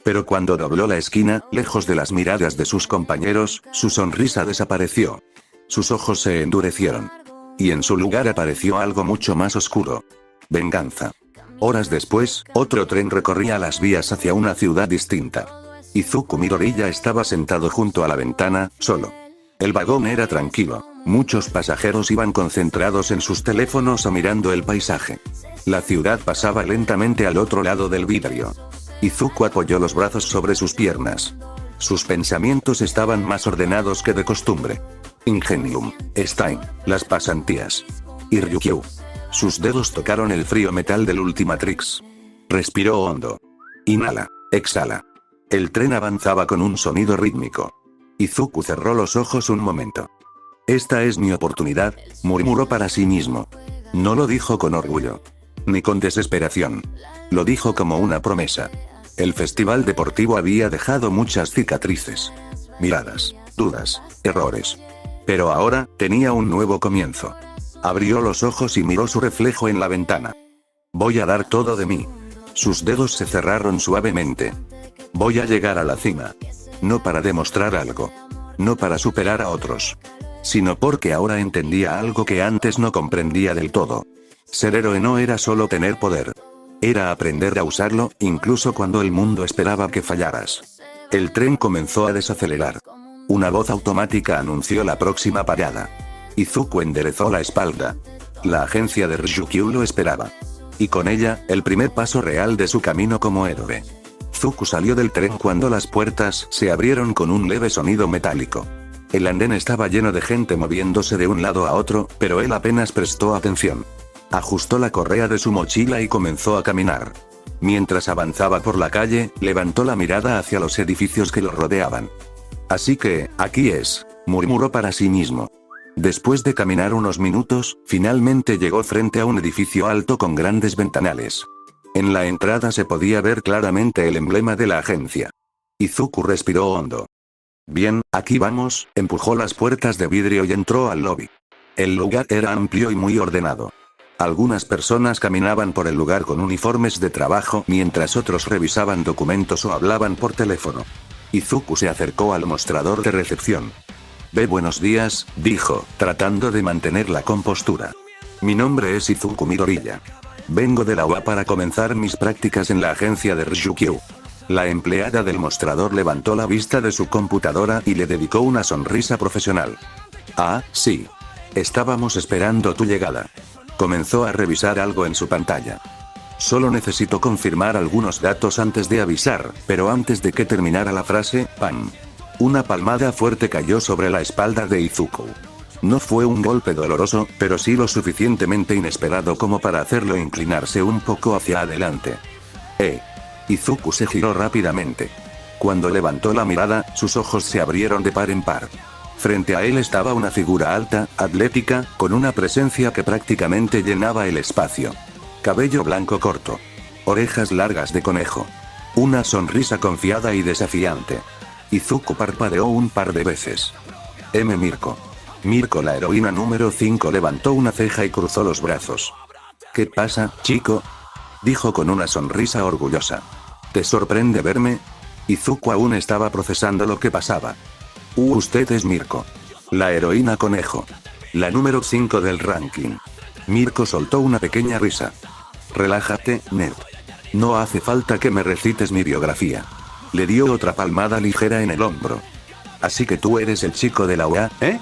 Pero cuando dobló la esquina, lejos de las miradas de sus compañeros, su sonrisa desapareció. Sus ojos se endurecieron. Y en su lugar apareció algo mucho más oscuro. Venganza. Horas después, otro tren recorría las vías hacia una ciudad distinta. Izuku Midoriya estaba sentado junto a la ventana, solo. El vagón era tranquilo. Muchos pasajeros iban concentrados en sus teléfonos o mirando el paisaje. La ciudad pasaba lentamente al otro lado del vidrio. Izuku apoyó los brazos sobre sus piernas. Sus pensamientos estaban más ordenados que de costumbre. Ingenium, Stein, las pasantías. Y Ryukyu. Sus dedos tocaron el frío metal del Ultimatrix. Respiró hondo. Inhala, exhala. El tren avanzaba con un sonido rítmico. Izuku cerró los ojos un momento. Esta es mi oportunidad, murmuró para sí mismo. No lo dijo con orgullo. Ni con desesperación. Lo dijo como una promesa. El festival deportivo había dejado muchas cicatrices. Miradas, dudas, errores. Pero ahora, tenía un nuevo comienzo. Abrió los ojos y miró su reflejo en la ventana. Voy a dar todo de mí. Sus dedos se cerraron suavemente. Voy a llegar a la cima. No para demostrar algo. No para superar a otros. Sino porque ahora entendía algo que antes no comprendía del todo. Ser héroe no era solo tener poder. Era aprender a usarlo, incluso cuando el mundo esperaba que fallaras. El tren comenzó a desacelerar. Una voz automática anunció la próxima parada. Izuku enderezó la espalda. La agencia de Ryukyu lo esperaba. Y con ella, el primer paso real de su camino como héroe. Izuku salió del tren cuando las puertas se abrieron con un leve sonido metálico. El andén estaba lleno de gente moviéndose de un lado a otro, pero él apenas prestó atención. Ajustó la correa de su mochila y comenzó a caminar. Mientras avanzaba por la calle, levantó la mirada hacia los edificios que lo rodeaban. Así que, aquí es, murmuró para sí mismo. Después de caminar unos minutos, finalmente llegó frente a un edificio alto con grandes ventanales. En la entrada se podía ver claramente el emblema de la agencia. Izuku respiró hondo. Bien, aquí vamos, empujó las puertas de vidrio y entró al lobby. El lugar era amplio y muy ordenado. Algunas personas caminaban por el lugar con uniformes de trabajo mientras otros revisaban documentos o hablaban por teléfono. Izuku se acercó al mostrador de recepción. Buenos días, dijo, tratando de mantener la compostura. Mi nombre es Izuku Midoriya. Vengo de la UA para comenzar mis prácticas en la agencia de Ryukyu. La empleada del mostrador levantó la vista de su computadora y le dedicó una sonrisa profesional. Ah, sí. Estábamos esperando tu llegada. Comenzó a revisar algo en su pantalla. Solo necesito confirmar algunos datos antes de avisar, pero antes de que terminara la frase, ¡pam! Una palmada fuerte cayó sobre la espalda de Izuku. No fue un golpe doloroso, pero sí lo suficientemente inesperado como para hacerlo inclinarse un poco hacia adelante. Izuku se giró rápidamente. Cuando levantó la mirada, sus ojos se abrieron de par en par. Frente a él estaba una figura alta, atlética, con una presencia que prácticamente llenaba el espacio. Cabello blanco corto. Orejas largas de conejo. Una sonrisa confiada y desafiante. Izuku parpadeó un par de veces. Mirko. Mirko, la heroína número 5, levantó una ceja y cruzó los brazos. ¿Qué pasa, chico? Dijo con una sonrisa orgullosa. ¿Te sorprende verme? Izuku aún estaba procesando lo que pasaba. Usted es Mirko. La heroína conejo. La número 5 del ranking. Mirko soltó una pequeña risa. Relájate, Ned. No hace falta que me recites mi biografía. Le dio otra palmada ligera en el hombro. Así que tú eres el chico de la UA, ¿eh?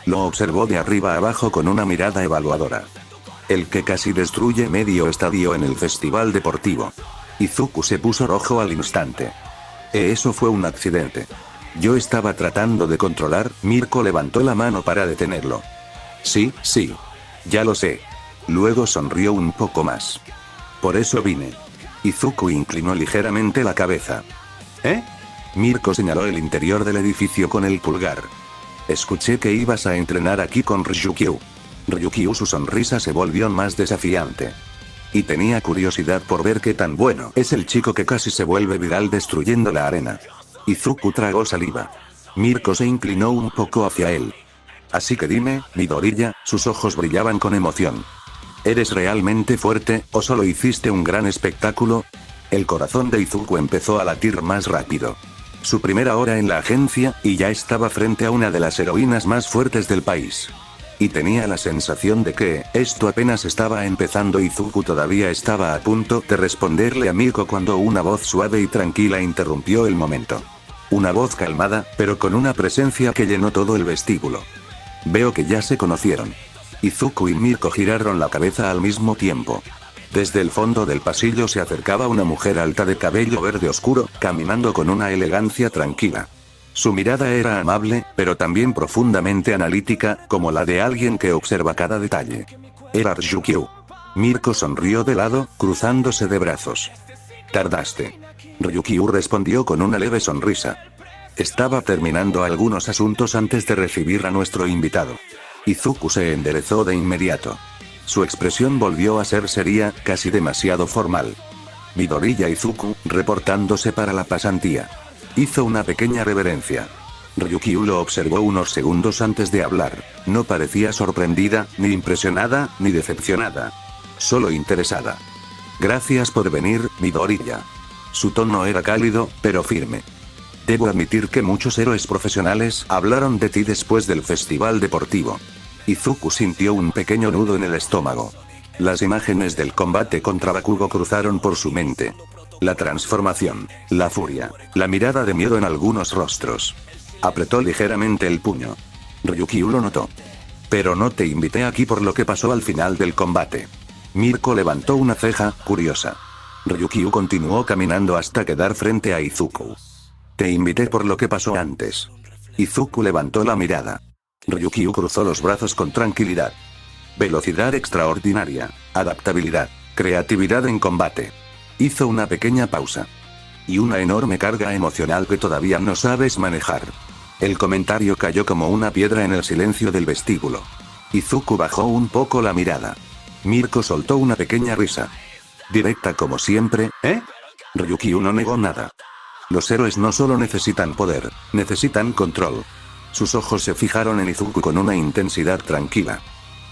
Lo observó de arriba abajo con una mirada evaluadora. El que casi destruye medio estadio en el festival deportivo. Izuku se puso rojo al instante. Eso fue un accidente. Yo estaba tratando de controlar. Mirko levantó la mano para detenerlo. Sí, ya lo sé. Luego sonrió un poco más. Por eso vine. Izuku inclinó ligeramente la cabeza. Mirko señaló el interior del edificio con el pulgar. Escuché que ibas a entrenar aquí con Ryukyu. Ryukyu, su sonrisa se volvió más desafiante. Y tenía curiosidad por ver qué tan bueno es el chico que casi se vuelve viral destruyendo la arena. Izuku tragó saliva. Mirko se inclinó un poco hacia él. Así que dime, Midoriya, sus ojos brillaban con emoción. ¿Eres realmente fuerte, o solo hiciste un gran espectáculo? El corazón de Izuku empezó a latir más rápido. Su primera hora en la agencia, y ya estaba frente a una de las heroínas más fuertes del país. Y tenía la sensación de que, esto apenas estaba empezando. Izuku todavía estaba a punto de responderle a Mirko cuando una voz suave y tranquila interrumpió el momento. Una voz calmada, pero con una presencia que llenó todo el vestíbulo. Veo que ya se conocieron. Izuku y Mirko giraron la cabeza al mismo tiempo. Desde el fondo del pasillo se acercaba una mujer alta de cabello verde oscuro, caminando con una elegancia tranquila. Su mirada era amable, pero también profundamente analítica, como la de alguien que observa cada detalle. Era Ryukyu. Mirko sonrió de lado, cruzándose de brazos. «Tardaste». Ryukyu respondió con una leve sonrisa. Estaba terminando algunos asuntos antes de recibir a nuestro invitado. Izuku se enderezó de inmediato. Su expresión volvió a ser seria, casi demasiado formal. Midoriya Izuku, reportándose para la pasantía. Hizo una pequeña reverencia. Ryukyu lo observó unos segundos antes de hablar. No parecía sorprendida, ni impresionada, ni decepcionada. Solo interesada. «Gracias por venir, Midoriya». Su tono era cálido, pero firme. «Debo admitir que muchos héroes profesionales hablaron de ti después del festival deportivo». Izuku sintió un pequeño nudo en el estómago. Las imágenes del combate contra Bakugo cruzaron por su mente. La transformación, la furia, la mirada de miedo en algunos rostros. Apretó ligeramente el puño. Ryukyu lo notó. «Pero no te invité aquí por lo que pasó al final del combate». Mirko levantó una ceja, curiosa. Ryukyu continuó caminando hasta quedar frente a Izuku. «Te invité por lo que pasó antes». Izuku levantó la mirada. Ryukyu cruzó los brazos con tranquilidad. Velocidad extraordinaria, adaptabilidad, creatividad en combate. Hizo una pequeña pausa. Y una enorme carga emocional que todavía no sabes manejar. El comentario cayó como una piedra en el silencio del vestíbulo. Izuku bajó un poco la mirada. Mirko soltó una pequeña risa. Directa como siempre, ¿eh? Ryukyu no negó nada. Los héroes no solo necesitan poder, necesitan control. Sus ojos se fijaron en Izuku con una intensidad tranquila.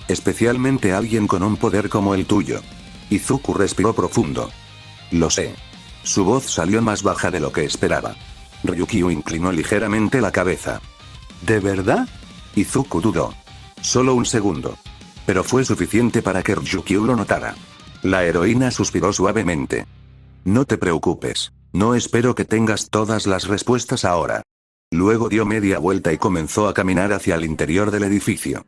Especialmente alguien con un poder como el tuyo. Izuku respiró profundo. Lo sé. Su voz salió más baja de lo que esperaba. Ryukyu inclinó ligeramente la cabeza. ¿De verdad? Izuku dudó. Solo un segundo. Pero fue suficiente para que Ryukyu lo notara. La heroína suspiró suavemente. No te preocupes. No espero que tengas todas las respuestas ahora. Luego dio media vuelta y comenzó a caminar hacia el interior del edificio.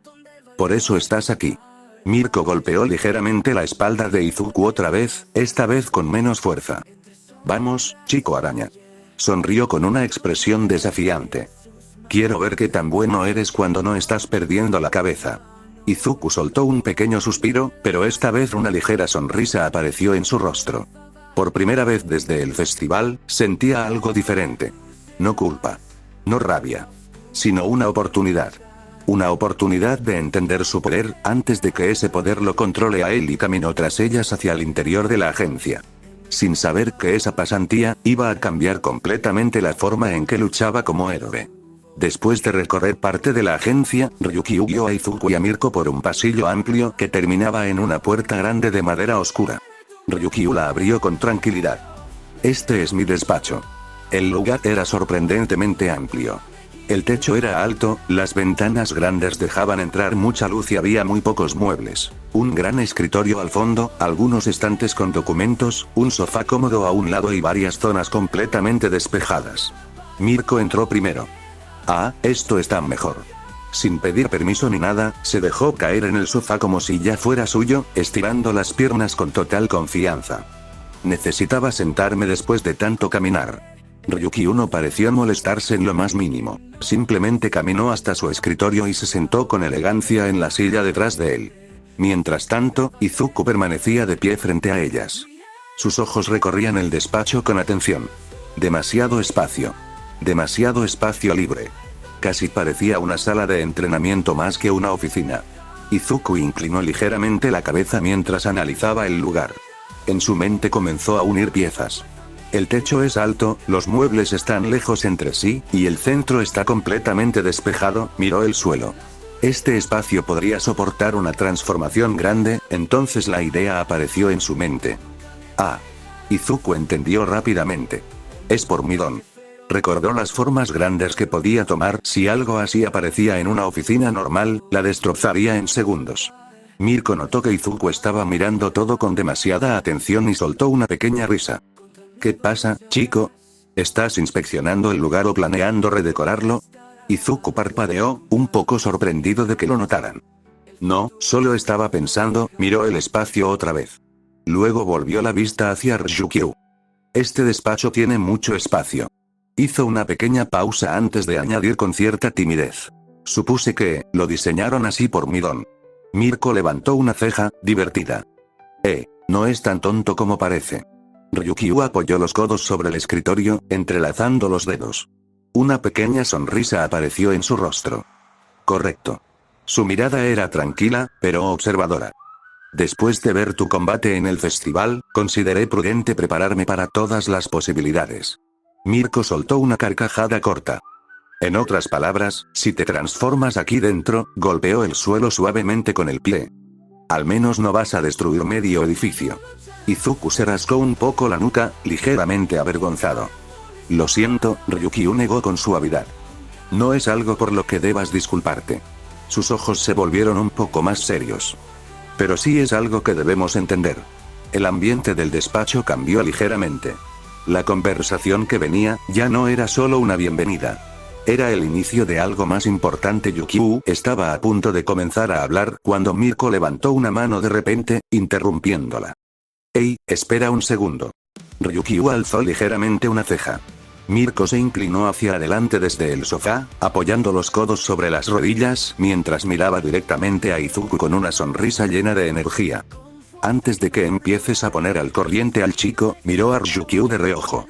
Por eso estás aquí. Mirko golpeó ligeramente la espalda de Izuku otra vez, esta vez con menos fuerza. Vamos, chico araña. Sonrió con una expresión desafiante. Quiero ver qué tan bueno eres cuando no estás perdiendo la cabeza. Izuku soltó un pequeño suspiro, pero esta vez una ligera sonrisa apareció en su rostro. Por primera vez desde el festival, sentía algo diferente. No culpa. No rabia. Sino una oportunidad. Una oportunidad de entender su poder, antes de que ese poder lo controle a él, y caminó tras ellas hacia el interior de la agencia. Sin saber que esa pasantía iba a cambiar completamente la forma en que luchaba como héroe. Después de recorrer parte de la agencia, Ryukyu guió a Izuku y a Mirko por un pasillo amplio que terminaba en una puerta grande de madera oscura. Ryukyu la abrió con tranquilidad. Este es mi despacho. El lugar era sorprendentemente amplio. El techo era alto, las ventanas grandes dejaban entrar mucha luz y había muy pocos muebles. Un gran escritorio al fondo, algunos estantes con documentos, un sofá cómodo a un lado y varias zonas completamente despejadas. Mirko entró primero. Ah, esto está mejor. Sin pedir permiso ni nada, se dejó caer en el sofá como si ya fuera suyo, estirando las piernas con total confianza. Necesitaba sentarme después de tanto caminar. Ryukyu no pareció molestarse en lo más mínimo. Simplemente caminó hasta su escritorio y se sentó con elegancia en la silla detrás de él. Mientras tanto, Izuku permanecía de pie frente a ellas. Sus ojos recorrían el despacho con atención. Demasiado espacio libre. Casi parecía una sala de entrenamiento más que una oficina. Izuku inclinó ligeramente la cabeza mientras analizaba el lugar. En su mente comenzó a unir piezas. El techo es alto, los muebles están lejos entre sí, y el centro está completamente despejado. Miró el suelo. Este espacio podría soportar una transformación grande, entonces la idea apareció en su mente. Ah. Izuku entendió rápidamente. Es por Midon. Recordó las formas grandes que podía tomar. Si algo así aparecía en una oficina normal, la destrozaría en segundos. Mirko notó que Izuku estaba mirando todo con demasiada atención y soltó una pequeña risa. ¿Qué pasa, chico? ¿Estás inspeccionando el lugar o planeando redecorarlo? Izuku parpadeó, un poco sorprendido de que lo notaran. No, solo estaba pensando. Miró el espacio otra vez. Luego volvió la vista hacia Ryukyu. Este despacho tiene mucho espacio. Hizo una pequeña pausa antes de añadir con cierta timidez. Supuse que lo diseñaron así por Midon. Mirko levantó una ceja, divertida. No es tan tonto como parece. Ryukyu apoyó los codos sobre el escritorio, entrelazando los dedos. Una pequeña sonrisa apareció en su rostro. Correcto. Su mirada era tranquila, pero observadora. Después de ver tu combate en el festival, consideré prudente prepararme para todas las posibilidades. Mirko soltó una carcajada corta. En otras palabras, si te transformas aquí dentro, golpeó el suelo suavemente con el pie. Al menos no vas a destruir medio edificio. Izuku se rascó un poco la nuca, ligeramente avergonzado. Lo siento, Ryukyu negó con suavidad. No es algo por lo que debas disculparte. Sus ojos se volvieron un poco más serios. Pero sí es algo que debemos entender. El ambiente del despacho cambió ligeramente. La conversación que venía, ya no era solo una bienvenida. Era el inicio de algo más importante. Ryukyu estaba a punto de comenzar a hablar cuando Mirko levantó una mano de repente, interrumpiéndola. Hey, espera un segundo. Ryukyu alzó ligeramente una ceja. Mirko se inclinó hacia adelante desde el sofá, apoyando los codos sobre las rodillas, mientras miraba directamente a Izuku con una sonrisa llena de energía. Antes de que empieces a poner al corriente al chico, miró a Ryukyu de reojo.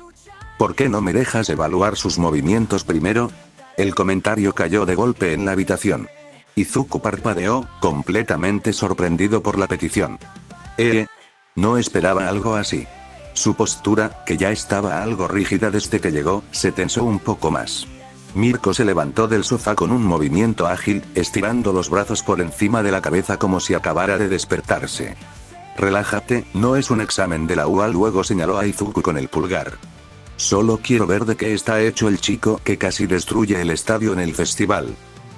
¿Por qué no me dejas evaluar sus movimientos primero? El comentario cayó de golpe en la habitación. Izuku parpadeó, completamente sorprendido por la petición. No esperaba algo así. Su postura, que ya estaba algo rígida desde que llegó, se tensó un poco más. Mirko se levantó del sofá con un movimiento ágil, estirando los brazos por encima de la cabeza como si acabara de despertarse. Relájate, no es un examen de la UA. Luego señaló a Izuku con el pulgar. Solo quiero ver de qué está hecho el chico que casi destruye el estadio en el festival.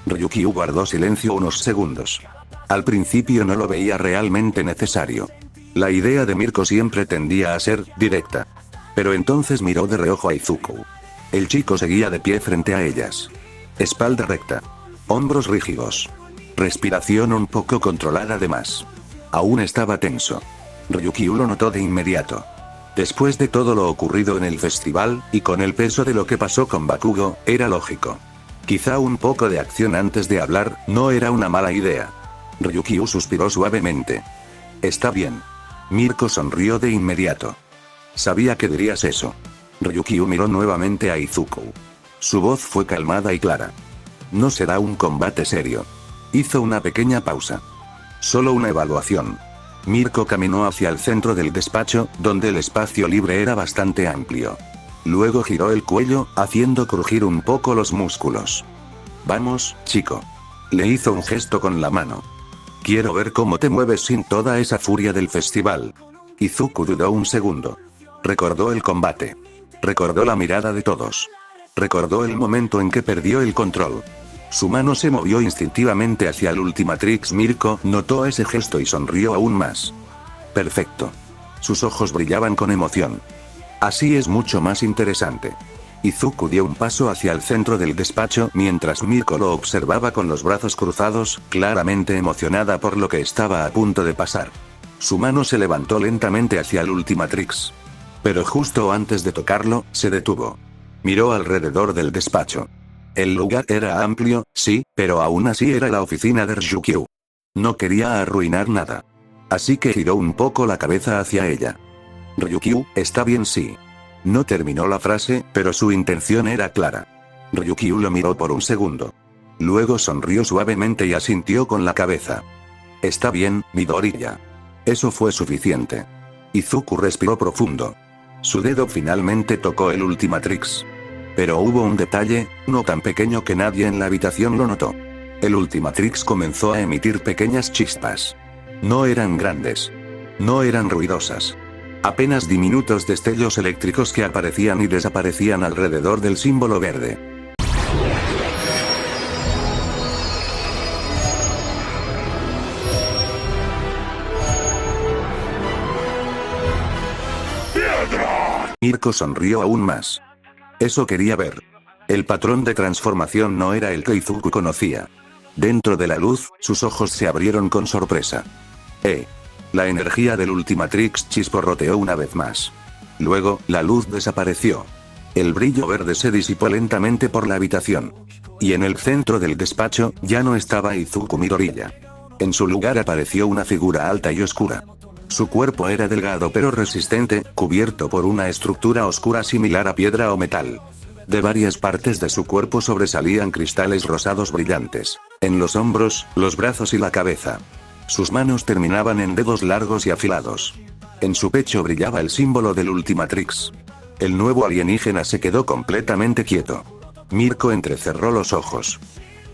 Ryukyu guardó silencio unos segundos. Al principio no lo veía realmente necesario. La idea de Mirko siempre tendía a ser directa. Pero entonces miró de reojo a Izuku. El chico seguía de pie frente a ellas. Espalda recta. Hombros rígidos. Respiración un poco controlada además. Aún estaba tenso. Ryukyu lo notó de inmediato. Después de todo lo ocurrido en el festival, y con el peso de lo que pasó con Bakugo, era lógico. Quizá un poco de acción antes de hablar, no era una mala idea. Ryukyu suspiró suavemente. Está bien. Mirko sonrió de inmediato. Sabía que dirías eso. Ryukyu miró nuevamente a Izuku. Su voz fue calmada y clara. No será un combate serio. Hizo una pequeña pausa. Solo una evaluación. Mirko caminó hacia el centro del despacho, donde el espacio libre era bastante amplio. Luego giró el cuello, haciendo crujir un poco los músculos. Vamos, chico. Le hizo un gesto con la mano. Quiero ver cómo te mueves sin toda esa furia del festival. Izuku dudó un segundo. Recordó el combate. Recordó la mirada de todos. Recordó el momento en que perdió el control. Su mano se movió instintivamente hacia el Ultimatrix. Mirko notó ese gesto y sonrió aún más. Perfecto. Sus ojos brillaban con emoción. Así es mucho más interesante. Izuku dio un paso hacia el centro del despacho mientras Mirko lo observaba con los brazos cruzados, claramente emocionada por lo que estaba a punto de pasar. Su mano se levantó lentamente hacia el Ultimatrix. Pero justo antes de tocarlo, se detuvo. Miró alrededor del despacho. El lugar era amplio, sí, pero aún así era la oficina de Ryukyu. No quería arruinar nada. Así que giró un poco la cabeza hacia ella. Ryukyu, está bien sí. No terminó la frase, pero su intención era clara. Ryukyu lo miró por un segundo. Luego sonrió suavemente y asintió con la cabeza. Está bien, Midoriya. Eso fue suficiente. Izuku respiró profundo. Su dedo finalmente tocó el Ultimatrix. Pero hubo un detalle, no tan pequeño que nadie en la habitación lo notó. El Ultimatrix comenzó a emitir pequeñas chispas. No eran grandes. No eran ruidosas. Apenas diminutos destellos eléctricos que aparecían y desaparecían alrededor del símbolo verde. Mirko sonrió aún más. Eso quería ver. El patrón de transformación no era el que Izuku conocía. Dentro de la luz, sus ojos se abrieron con sorpresa. La energía del Ultimatrix chisporroteó una vez más. Luego, la luz desapareció. El brillo verde se disipó lentamente por la habitación. Y en el centro del despacho, ya no estaba Izuku Midoriya. En su lugar apareció una figura alta y oscura. Su cuerpo era delgado pero resistente, cubierto por una estructura oscura similar a piedra o metal. De varias partes de su cuerpo sobresalían cristales rosados brillantes. En los hombros, los brazos y la cabeza. Sus manos terminaban en dedos largos y afilados. En su pecho brillaba el símbolo del Ultimatrix. El nuevo alienígena se quedó completamente quieto. Mirko entrecerró los ojos.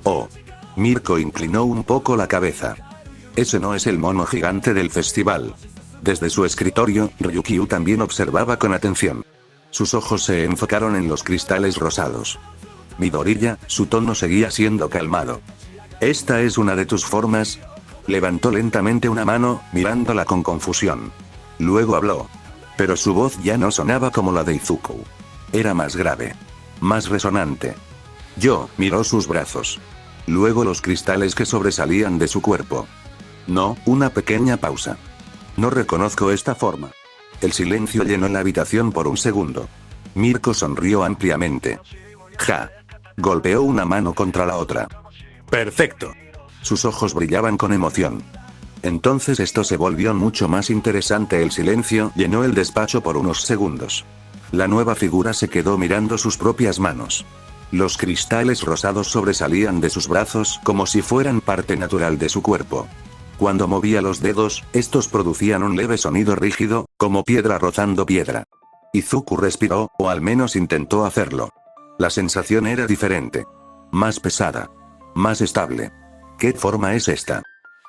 Oh. Mirko inclinó un poco la cabeza. Ese no es el mono gigante del festival. Desde su escritorio, Ryukyu también observaba con atención. Sus ojos se enfocaron en los cristales rosados. Midoriya, su tono seguía siendo calmado. ¿Esta es una de tus formas? Levantó lentamente una mano, mirándola con confusión. Luego habló. Pero su voz ya no sonaba como la de Izuku. Era más grave. Más resonante. Miró sus brazos. Luego los cristales que sobresalían de su cuerpo. No, una pequeña pausa. No reconozco esta forma. El silencio llenó la habitación por un segundo. Mirko sonrió ampliamente. Ja. Golpeó una mano contra la otra. Perfecto. Sus ojos brillaban con emoción. Entonces esto se volvió mucho más interesante. El silencio llenó el despacho por unos segundos. La nueva figura se quedó mirando sus propias manos. Los cristales rosados sobresalían de sus brazos como si fueran parte natural de su cuerpo. Cuando movía los dedos, estos producían un leve sonido rígido, como piedra rozando piedra. Izuku respiró, o al menos intentó hacerlo. La sensación era diferente. Más pesada. Más estable. ¿Qué forma es esta?,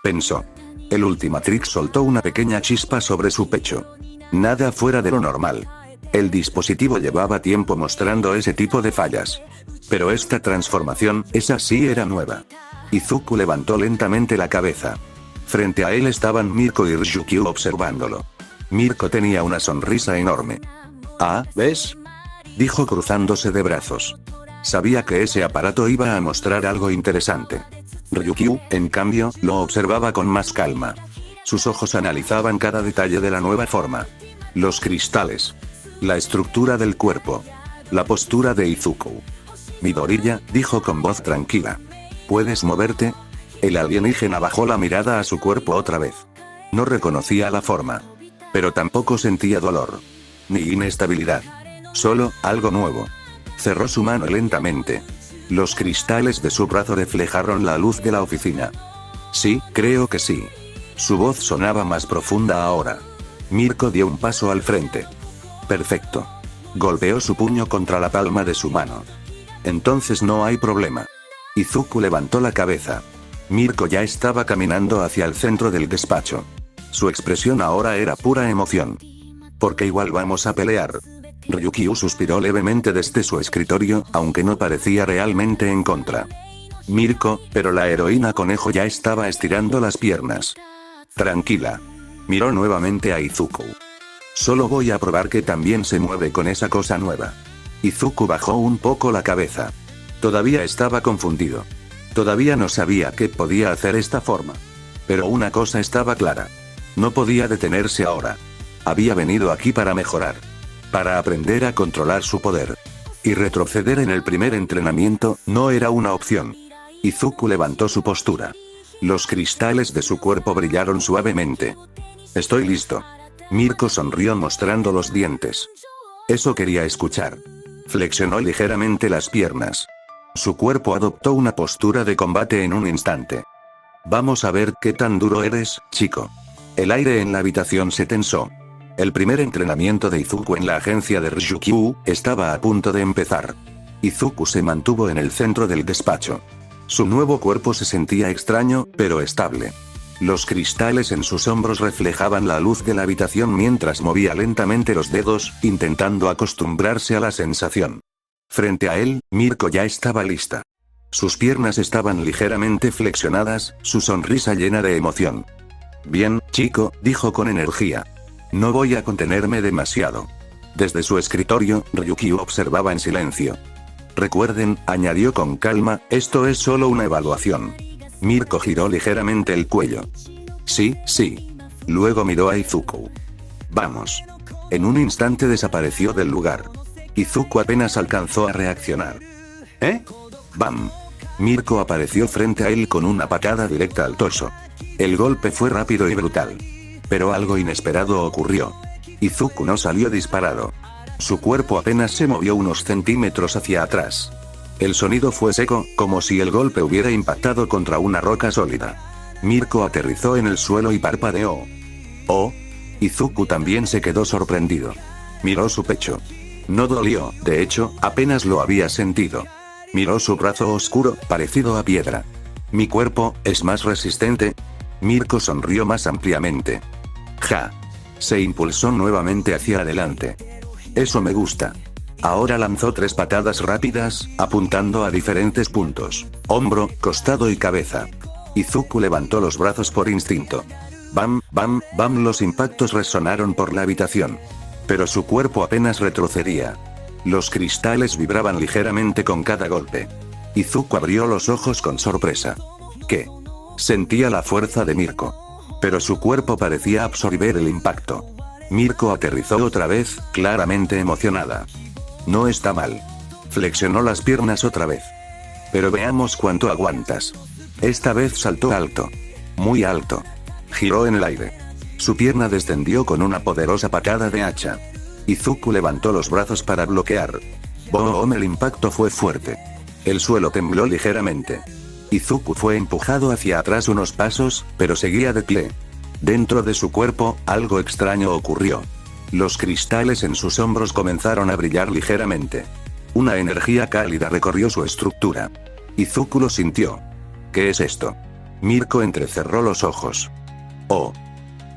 pensó. El Ultimatrix soltó una pequeña chispa sobre su pecho. Nada fuera de lo normal. El dispositivo llevaba tiempo mostrando ese tipo de fallas. Pero esta transformación, esa sí era nueva. Izuku levantó lentamente la cabeza. Frente a él estaban Mirko y Ryukyu observándolo. Mirko tenía una sonrisa enorme. «Ah, ¿ves?», dijo cruzándose de brazos. Sabía que ese aparato iba a mostrar algo interesante. Ryukyu, en cambio, lo observaba con más calma. Sus ojos analizaban cada detalle de la nueva forma. Los cristales. La estructura del cuerpo. La postura de Izuku. Midoriya, dijo con voz tranquila. ¿Puedes moverte? El alienígena bajó la mirada a su cuerpo otra vez. No reconocía la forma. Pero tampoco sentía dolor. Ni inestabilidad. Solo, algo nuevo. Cerró su mano lentamente. Los cristales de su brazo reflejaron la luz de la oficina. Sí, creo que sí. Su voz sonaba más profunda ahora. Mirko dio un paso al frente. Perfecto. Golpeó su puño contra la palma de su mano. Entonces no hay problema. Izuku levantó la cabeza. Mirko ya estaba caminando hacia el centro del despacho. Su expresión ahora era pura emoción. Porque igual vamos a pelear. Ryukyu suspiró levemente desde su escritorio, aunque no parecía realmente en contra. Mirko, pero la heroína conejo ya estaba estirando las piernas. Tranquila. Miró nuevamente a Izuku. Solo voy a probar que también se mueve con esa cosa nueva. Izuku bajó un poco la cabeza. Todavía estaba confundido. Todavía no sabía qué podía hacer esta forma. Pero una cosa estaba clara. No podía detenerse ahora. Había venido aquí para mejorar. Para aprender a controlar su poder. Y retroceder en el primer entrenamiento no era una opción. Izuku levantó su postura. Los cristales de su cuerpo brillaron suavemente. Estoy listo. Mirko sonrió mostrando los dientes. Eso quería escuchar. Flexionó ligeramente las piernas. Su cuerpo adoptó una postura de combate en un instante. Vamos a ver qué tan duro eres, chico. El aire en la habitación se tensó. El primer entrenamiento de Izuku en la agencia de Ryukyu estaba a punto de empezar. Izuku se mantuvo en el centro del despacho. Su nuevo cuerpo se sentía extraño, pero estable. Los cristales en sus hombros reflejaban la luz de la habitación mientras movía lentamente los dedos, intentando acostumbrarse a la sensación. Frente a él, Mirko ya estaba lista. Sus piernas estaban ligeramente flexionadas, su sonrisa llena de emoción. Bien, chico, dijo con energía. No voy a contenerme demasiado. Desde su escritorio, Ryukyu observaba en silencio. Recuerden, añadió con calma, esto es solo una evaluación. Mirko giró ligeramente el cuello. Sí, sí. Luego miró a Izuku. Vamos. En un instante desapareció del lugar. Izuku apenas alcanzó a reaccionar. ¿Eh? ¡Bam! Mirko apareció frente a él con una patada directa al torso. El golpe fue rápido y brutal. Pero algo inesperado ocurrió. Izuku no salió disparado. Su cuerpo apenas se movió unos centímetros hacia atrás. El sonido fue seco, como si el golpe hubiera impactado contra una roca sólida. Mirko aterrizó en el suelo y parpadeó. Oh. Izuku también se quedó sorprendido. Miró su pecho. No dolió, de hecho, apenas lo había sentido. Miró su brazo oscuro, parecido a piedra. ¿Mi cuerpo es más resistente? Mirko sonrió más ampliamente. Ja. Se impulsó nuevamente hacia adelante. Eso me gusta. Ahora lanzó 3 patadas rápidas, apuntando a diferentes puntos: hombro, costado y cabeza. Izuku levantó los brazos por instinto. Bam, bam, bam, los impactos resonaron por la habitación. Pero su cuerpo apenas retrocedía. Los cristales vibraban ligeramente con cada golpe. Izuku abrió los ojos con sorpresa. ¿Qué? Sentía la fuerza de Mirko. Pero su cuerpo parecía absorber el impacto. Mirko aterrizó otra vez, claramente emocionada. No está mal. Flexionó las piernas otra vez. Pero veamos cuánto aguantas. Esta vez saltó alto. Muy alto. Giró en el aire. Su pierna descendió con una poderosa patada de hacha. Izuku levantó los brazos para bloquear. ¡Boom! El impacto fue fuerte. El suelo tembló ligeramente. Izuku fue empujado hacia atrás unos pasos, pero seguía de pie. Dentro de su cuerpo, algo extraño ocurrió. Los cristales en sus hombros comenzaron a brillar ligeramente. Una energía cálida recorrió su estructura. Izuku lo sintió. ¿Qué es esto? Mirko entrecerró los ojos. Oh.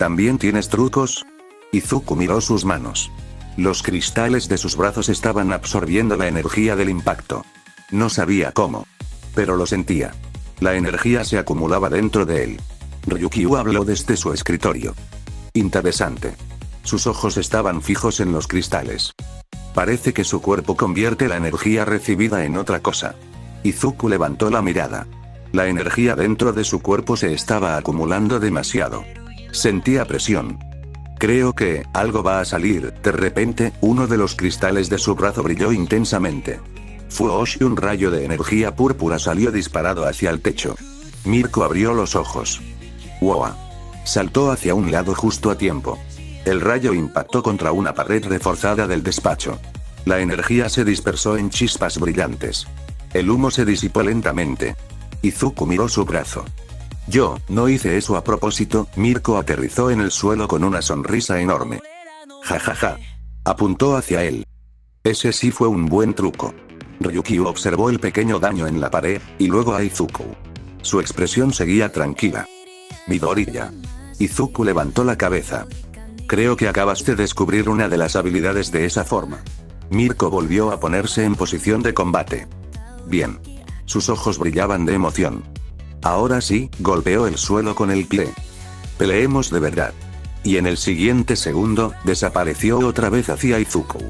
¿También tienes trucos? Izuku miró sus manos. Los cristales de sus brazos estaban absorbiendo la energía del impacto. No sabía cómo. Pero lo sentía. La energía se acumulaba dentro de él. Ryukyu habló desde su escritorio. Interesante. Sus ojos estaban fijos en los cristales. Parece que su cuerpo convierte la energía recibida en otra cosa. Izuku levantó la mirada. La energía dentro de su cuerpo se estaba acumulando demasiado. Sentía presión. Creo que algo va a salir. De repente, uno de los cristales de su brazo brilló intensamente. Fuosh, y un rayo de energía púrpura salió disparado hacia el techo. Mirko abrió los ojos. ¡Wow! Saltó hacia un lado justo a tiempo. El rayo impactó contra una pared reforzada del despacho. La energía se dispersó en chispas brillantes. El humo se disipó lentamente. Izuku miró su brazo. Yo no hice eso a propósito. Mirko aterrizó en el suelo con una sonrisa enorme. Ja ja ja. Apuntó hacia él. Ese sí fue un buen truco. Ryukyu observó el pequeño daño en la pared, y luego a Izuku. Su expresión seguía tranquila. Midoriya. Izuku levantó la cabeza. Creo que acabas de descubrir una de las habilidades de esa forma. Mirko volvió a ponerse en posición de combate. Bien. Sus ojos brillaban de emoción. Ahora sí, golpeó el suelo con el pie. Peleemos de verdad. Y en el siguiente segundo, desapareció otra vez hacia Izuku.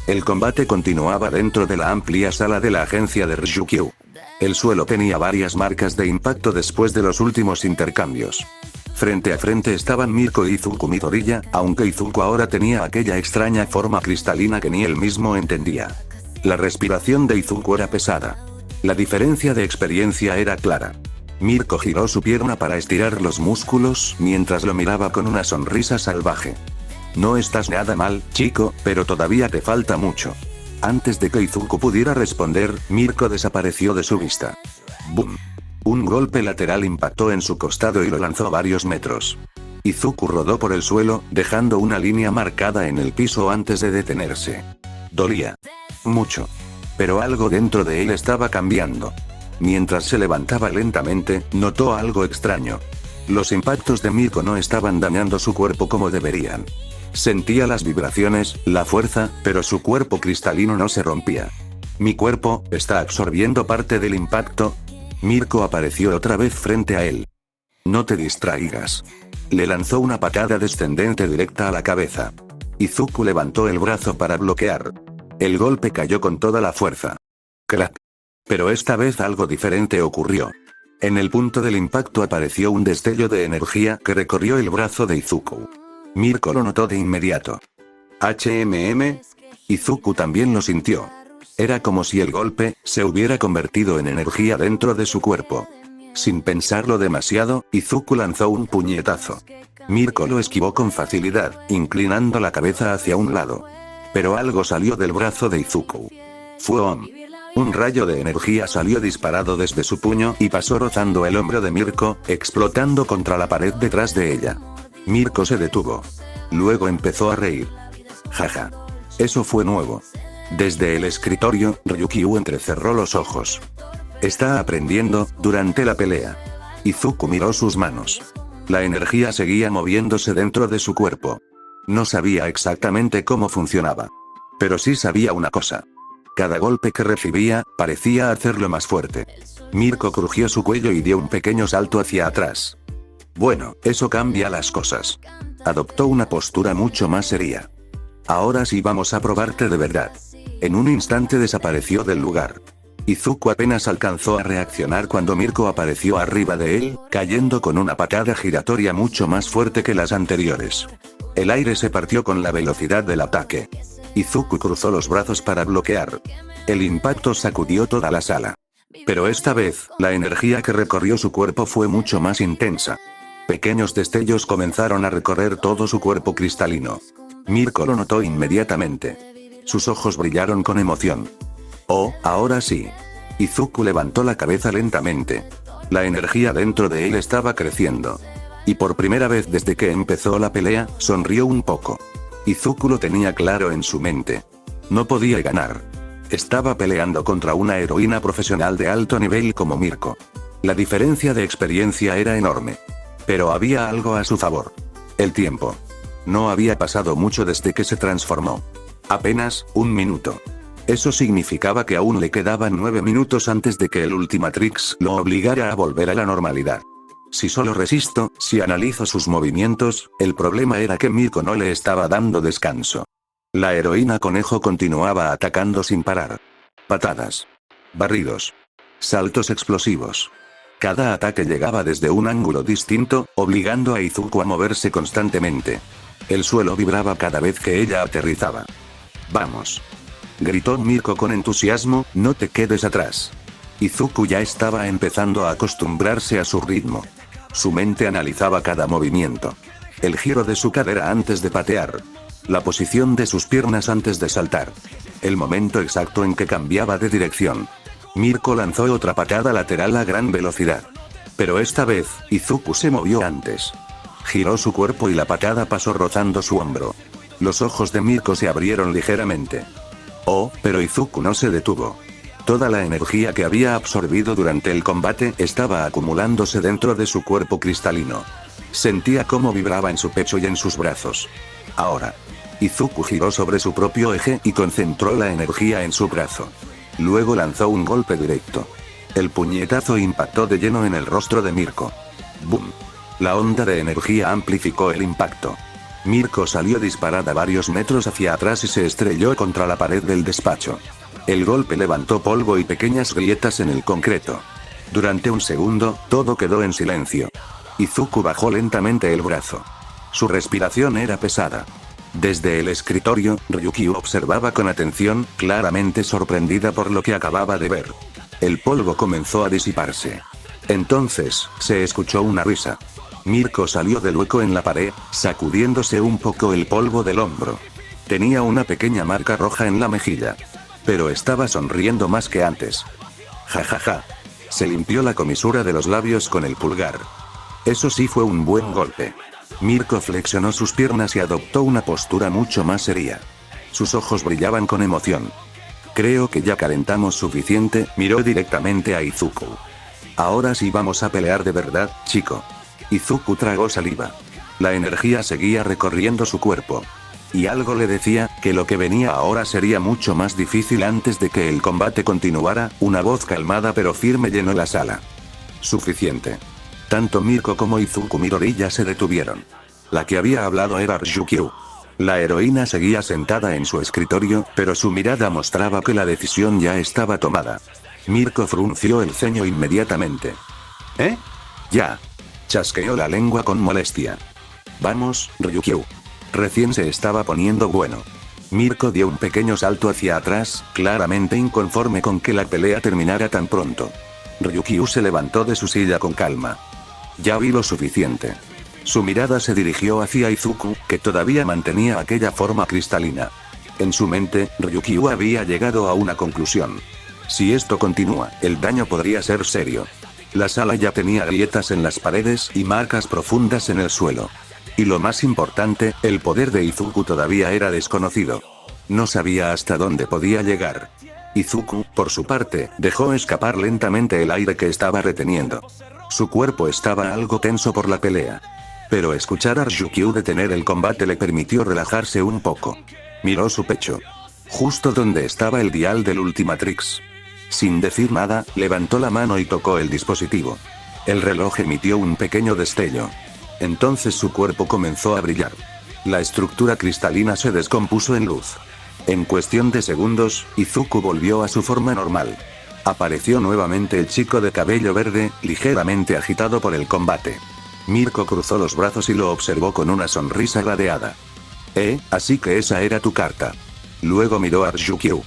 El combate continuaba dentro de la amplia sala de la agencia de Ryukyu. El suelo tenía varias marcas de impacto después de los últimos intercambios. Frente a frente estaban Mirko y Izuku Midoriya, aunque Izuku ahora tenía aquella extraña forma cristalina que ni él mismo entendía. La respiración de Izuku era pesada. La diferencia de experiencia era clara. Mirko giró su pierna para estirar los músculos, mientras lo miraba con una sonrisa salvaje. No estás nada mal, chico, pero todavía te falta mucho. Antes de que Izuku pudiera responder, Mirko desapareció de su vista. ¡Bum! Un golpe lateral impactó en su costado y lo lanzó varios metros. Izuku rodó por el suelo, dejando una línea marcada en el piso antes de detenerse. Dolía. Mucho. Pero algo dentro de él estaba cambiando. Mientras se levantaba lentamente, notó algo extraño. Los impactos de Mirko no estaban dañando su cuerpo como deberían. Sentía las vibraciones, la fuerza, pero su cuerpo cristalino no se rompía. Mi cuerpo está absorbiendo parte del impacto. Mirko apareció otra vez frente a él. No te distraigas. Le lanzó una patada descendente directa a la cabeza. Izuku levantó el brazo para bloquear. El golpe cayó con toda la fuerza. Crack. Pero esta vez algo diferente ocurrió. En el punto del impacto apareció un destello de energía que recorrió el brazo de Izuku. Mirko lo notó de inmediato. HMM. Izuku también lo sintió. Era como si el golpe se hubiera convertido en energía dentro de su cuerpo. Sin pensarlo demasiado, Izuku lanzó un puñetazo. Mirko lo esquivó con facilidad, inclinando la cabeza hacia un lado. Pero algo salió del brazo de Izuku. ¡Fuom! Un rayo de energía salió disparado desde su puño y pasó rozando el hombro de Mirko, explotando contra la pared detrás de ella. Mirko se detuvo. Luego empezó a reír. Jaja. Eso fue nuevo. Desde el escritorio, Ryukyu entrecerró los ojos. Está aprendiendo, durante la pelea. Izuku miró sus manos. La energía seguía moviéndose dentro de su cuerpo. No sabía exactamente cómo funcionaba. Pero sí sabía una cosa. Cada golpe que recibía, parecía hacerlo más fuerte. Mirko crujió su cuello y dio un pequeño salto hacia atrás. Bueno, eso cambia las cosas. Adoptó una postura mucho más seria. Ahora sí vamos a probarte de verdad. En un instante desapareció del lugar. Izuku apenas alcanzó a reaccionar cuando Mirko apareció arriba de él, cayendo con una patada giratoria mucho más fuerte que las anteriores. El aire se partió con la velocidad del ataque. Izuku cruzó los brazos para bloquear. El impacto sacudió toda la sala. Pero esta vez, la energía que recorrió su cuerpo fue mucho más intensa. Pequeños destellos comenzaron a recorrer todo su cuerpo cristalino. Mirko lo notó inmediatamente. Sus ojos brillaron con emoción. Oh, ahora sí. Izuku levantó la cabeza lentamente. La energía dentro de él estaba creciendo. Y por primera vez desde que empezó la pelea, sonrió un poco. Izuku lo tenía claro en su mente. No podía ganar. Estaba peleando contra una heroína profesional de alto nivel como Mirko. La diferencia de experiencia era enorme. Pero había algo a su favor. El tiempo. No había pasado mucho desde que se transformó. Apenas, 1 minuto. Eso significaba que aún le quedaban 9 minutos antes de que el Ultimatrix lo obligara a volver a la normalidad. Si solo resisto, si analizo sus movimientos, el problema era que Mirko no le estaba dando descanso. La heroína conejo continuaba atacando sin parar. Patadas. Barridos. Saltos explosivos. Cada ataque llegaba desde un ángulo distinto, obligando a Izuku a moverse constantemente. El suelo vibraba cada vez que ella aterrizaba. ¡Vamos!, gritó Mirko con entusiasmo, no te quedes atrás. Izuku ya estaba empezando a acostumbrarse a su ritmo. Su mente analizaba cada movimiento. El giro de su cadera antes de patear. La posición de sus piernas antes de saltar. El momento exacto en que cambiaba de dirección. Mirko lanzó otra patada lateral a gran velocidad. Pero esta vez, Izuku se movió antes. Giró su cuerpo y la patada pasó rozando su hombro. Los ojos de Mirko se abrieron ligeramente. Oh, pero Izuku no se detuvo. Toda la energía que había absorbido durante el combate estaba acumulándose dentro de su cuerpo cristalino. Sentía cómo vibraba en su pecho y en sus brazos. Ahora. Izuku giró sobre su propio eje y concentró la energía en su brazo. Luego lanzó un golpe directo. El puñetazo impactó de lleno en el rostro de Mirko. ¡Bum! La onda de energía amplificó el impacto. Mirko salió disparada varios metros hacia atrás y se estrelló contra la pared del despacho. El golpe levantó polvo y pequeñas grietas en el concreto. Durante un segundo, todo quedó en silencio. Izuku bajó lentamente el brazo. Su respiración era pesada. Desde el escritorio, Ryukyu observaba con atención, claramente sorprendida por lo que acababa de ver. El polvo comenzó a disiparse. Entonces, se escuchó una risa. Mirko salió del hueco en la pared, sacudiéndose un poco el polvo del hombro. Tenía una pequeña marca roja en la mejilla. Pero estaba sonriendo más que antes. Ja ja ja. Se limpió la comisura de los labios con el pulgar. Eso sí fue un buen golpe. Mirko flexionó sus piernas y adoptó una postura mucho más seria. Sus ojos brillaban con emoción. Creo que ya calentamos suficiente, miró directamente a Izuku. Ahora sí vamos a pelear de verdad, chico. Izuku tragó saliva. La energía seguía recorriendo su cuerpo. Y algo le decía, que lo que venía ahora sería mucho más difícil antes de que el combate continuara. Una voz calmada pero firme llenó la sala. Suficiente. Tanto Mirko como Izuku Midoriya se detuvieron. La que había hablado era Ryukyu. La heroína seguía sentada en su escritorio, pero su mirada mostraba que la decisión ya estaba tomada. Mirko frunció el ceño inmediatamente. ¿Eh? Ya. Chasqueó la lengua con molestia. Vamos, Ryukyu. Recién se estaba poniendo bueno. Mirko dio un pequeño salto hacia atrás, claramente inconforme con que la pelea terminara tan pronto. Ryukyu se levantó de su silla con calma. Ya vi lo suficiente. Su mirada se dirigió hacia Izuku, que todavía mantenía aquella forma cristalina. En su mente, Ryukyu había llegado a una conclusión. Si esto continúa, el daño podría ser serio. La sala ya tenía grietas en las paredes y marcas profundas en el suelo. Y lo más importante, el poder de Izuku todavía era desconocido. No sabía hasta dónde podía llegar. Izuku, por su parte, dejó escapar lentamente el aire que estaba reteniendo. Su cuerpo estaba algo tenso por la pelea. Pero escuchar a Ryukyu detener el combate le permitió relajarse un poco. Miró su pecho. Justo donde estaba el dial del Ultimatrix. Sin decir nada, levantó la mano y tocó el dispositivo. El reloj emitió un pequeño destello. Entonces su cuerpo comenzó a brillar. La estructura cristalina se descompuso en luz. En cuestión de segundos, Izuku volvió a su forma normal. Apareció nuevamente el chico de cabello verde, ligeramente agitado por el combate. Mirko cruzó los brazos y lo observó con una sonrisa gradeada. Así que esa era tu carta. Luego miró a Ryukyu.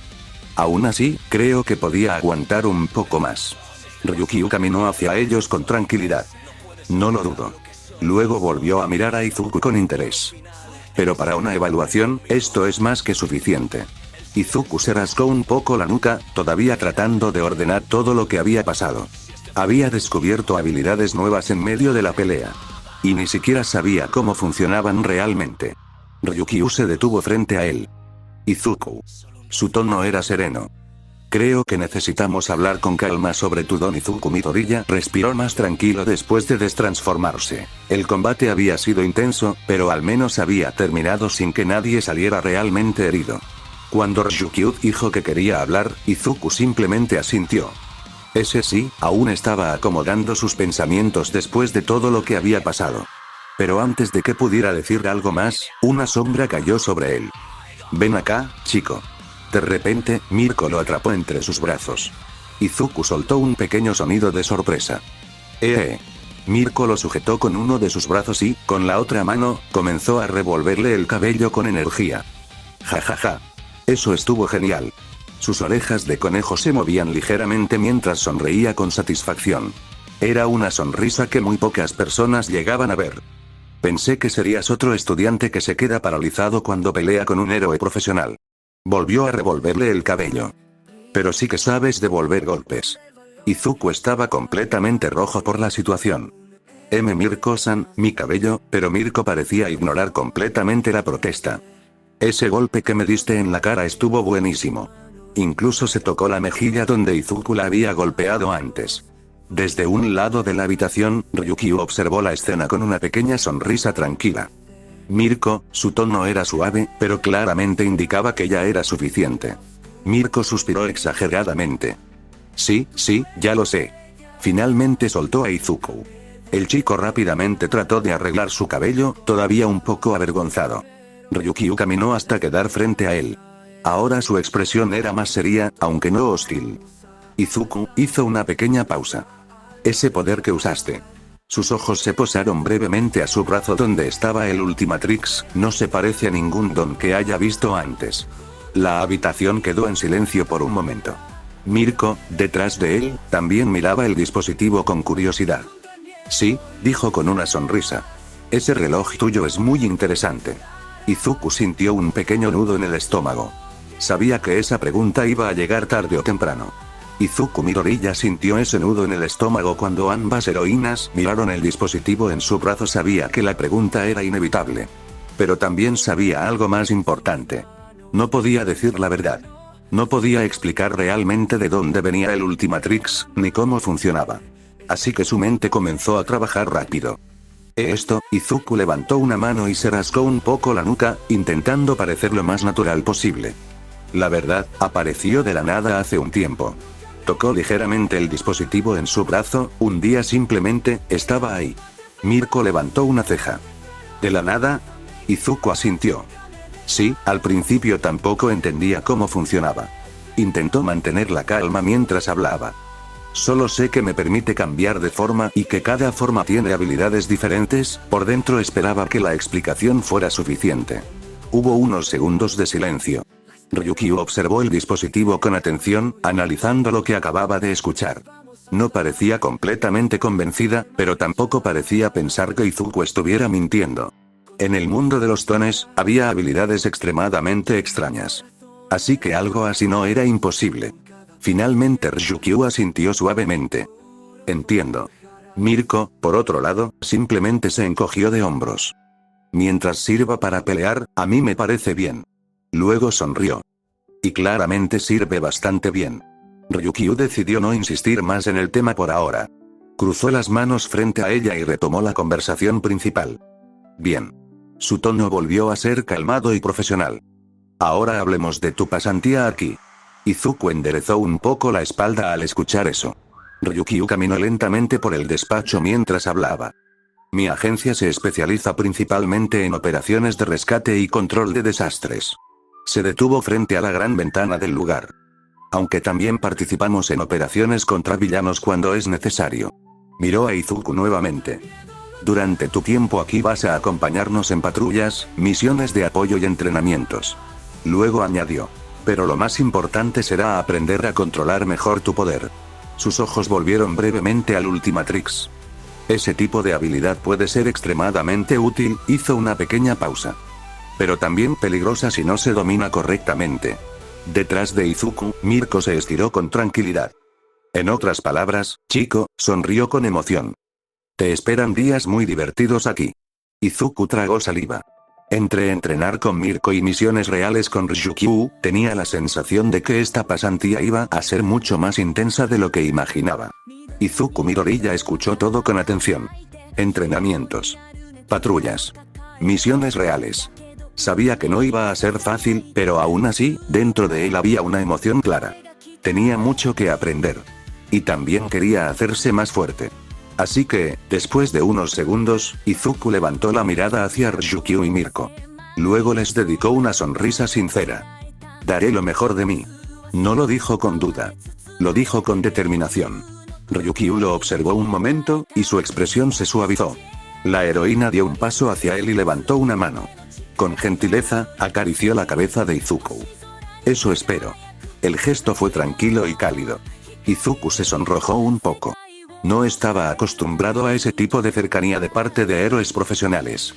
Aún así, creo que podía aguantar un poco más. Ryukyu caminó hacia ellos con tranquilidad. No lo dudo. Luego volvió a mirar a Izuku con interés. Pero para una evaluación, esto es más que suficiente. Izuku se rascó un poco la nuca, todavía tratando de ordenar todo lo que había pasado. Había descubierto habilidades nuevas en medio de la pelea. Y ni siquiera sabía cómo funcionaban realmente. Ryukyu se detuvo frente a él. Izuku. Su tono era sereno. Creo que necesitamos hablar con calma sobre tu don. Izuku Midoriya respiró más tranquilo después de destransformarse. El combate había sido intenso, pero al menos había terminado sin que nadie saliera realmente herido. Cuando Ryukyu dijo que quería hablar, Izuku simplemente asintió. Ese sí, aún estaba acomodando sus pensamientos después de todo lo que había pasado. Pero antes de que pudiera decir algo más, una sombra cayó sobre él. Ven acá, chico. De repente, Mirko lo atrapó entre sus brazos. Izuku soltó un pequeño sonido de sorpresa. Mirko lo sujetó con uno de sus brazos y, con la otra mano, comenzó a revolverle el cabello con energía. Ja. Eso estuvo genial. Sus orejas de conejo se movían ligeramente mientras sonreía con satisfacción. Era una sonrisa que muy pocas personas llegaban a ver. Pensé que serías otro estudiante que se queda paralizado cuando pelea con un héroe profesional. Volvió a revolverle el cabello. Pero sí que sabes devolver golpes. Izuku estaba completamente rojo por la situación. Mirko-san, mi cabello, pero Mirko parecía ignorar completamente la protesta. Ese golpe que me diste en la cara estuvo buenísimo. Incluso se tocó la mejilla donde Izuku la había golpeado antes. Desde un lado de la habitación, Ryukyu observó la escena con una pequeña sonrisa tranquila. Mirko, su tono era suave, pero claramente indicaba que ya era suficiente. Mirko suspiró exageradamente. Sí, ya lo sé. Finalmente soltó a Izuku. El chico rápidamente trató de arreglar su cabello, todavía un poco avergonzado. Ryukyu caminó hasta quedar frente a él. Ahora su expresión era más seria, aunque no hostil. Izuku hizo una pequeña pausa. Ese poder que usaste. Sus ojos se posaron brevemente a su brazo donde estaba el Ultimatrix, no se parece a ningún don que haya visto antes. La habitación quedó en silencio por un momento. Mirko, detrás de él, también miraba el dispositivo con curiosidad. Sí, dijo con una sonrisa. Ese reloj tuyo es muy interesante. Izuku sintió un pequeño nudo en el estómago. Sabía que esa pregunta iba a llegar tarde o temprano. Izuku Midoriya sintió ese nudo en el estómago cuando ambas heroínas miraron el dispositivo en su brazo. Sabía que la pregunta era inevitable. Pero también sabía algo más importante. No podía decir la verdad. No podía explicar realmente de dónde venía el Ultimatrix, ni cómo funcionaba. Así que su mente comenzó a trabajar rápido. Esto, Izuku levantó una mano y se rascó un poco la nuca, intentando parecer lo más natural posible. La verdad, apareció de la nada hace un tiempo. Tocó ligeramente el dispositivo en su brazo, un día simplemente, estaba ahí. Mirko levantó una ceja. ¿De la nada? Izuku asintió. Sí, al principio tampoco entendía cómo funcionaba. Intentó mantener la calma mientras hablaba. Solo sé que me permite cambiar de forma y que cada forma tiene habilidades diferentes. Por dentro esperaba que la explicación fuera suficiente. Hubo unos segundos de silencio. Ryukyu observó el dispositivo con atención, analizando lo que acababa de escuchar. No parecía completamente convencida, pero tampoco parecía pensar que Izuku estuviera mintiendo. En el mundo de los tones, había habilidades extremadamente extrañas. Así que algo así no era imposible. Finalmente Ryukyu asintió suavemente. Entiendo. Mirko, por otro lado, simplemente se encogió de hombros. Mientras sirva para pelear, a mí me parece bien. Luego sonrió. Y claramente sirve bastante bien. Ryukyu decidió no insistir más en el tema por ahora. Cruzó las manos frente a ella y retomó la conversación principal. Bien. Su tono volvió a ser calmado y profesional. Ahora hablemos de tu pasantía aquí. Izuku enderezó un poco la espalda al escuchar eso. Ryukyu caminó lentamente por el despacho mientras hablaba. Mi agencia se especializa principalmente en operaciones de rescate y control de desastres. Se detuvo frente a la gran ventana del lugar. Aunque también participamos en operaciones contra villanos cuando es necesario. Miró a Izuku nuevamente. Durante tu tiempo aquí vas a acompañarnos en patrullas, misiones de apoyo y entrenamientos. Luego añadió. Pero lo más importante será aprender a controlar mejor tu poder. Sus ojos volvieron brevemente al Ultimatrix. Ese tipo de habilidad puede ser extremadamente útil, hizo una pequeña pausa. Pero también peligrosa si no se domina correctamente. Detrás de Izuku, Mirko se estiró con tranquilidad. En otras palabras, chico, sonrió con emoción. Te esperan días muy divertidos aquí. Izuku tragó saliva. Entre entrenar con Mirko y misiones reales con Ryukyu, tenía la sensación de que esta pasantía iba a ser mucho más intensa de lo que imaginaba. Izuku Midoriya escuchó todo con atención. Entrenamientos. Patrullas. Misiones reales. Sabía que no iba a ser fácil, pero aún así, dentro de él había una emoción clara. Tenía mucho que aprender. Y también quería hacerse más fuerte. Así que, después de unos segundos, Izuku levantó la mirada hacia Ryukyu y Mirko. Luego les dedicó una sonrisa sincera. Daré lo mejor de mí. No lo dijo con duda. Lo dijo con determinación. Ryukyu lo observó un momento, y su expresión se suavizó. La heroína dio un paso hacia él y levantó una mano. Con gentileza, acarició la cabeza de Izuku. Eso espero. El gesto fue tranquilo y cálido. Izuku se sonrojó un poco. No estaba acostumbrado a ese tipo de cercanía de parte de héroes profesionales.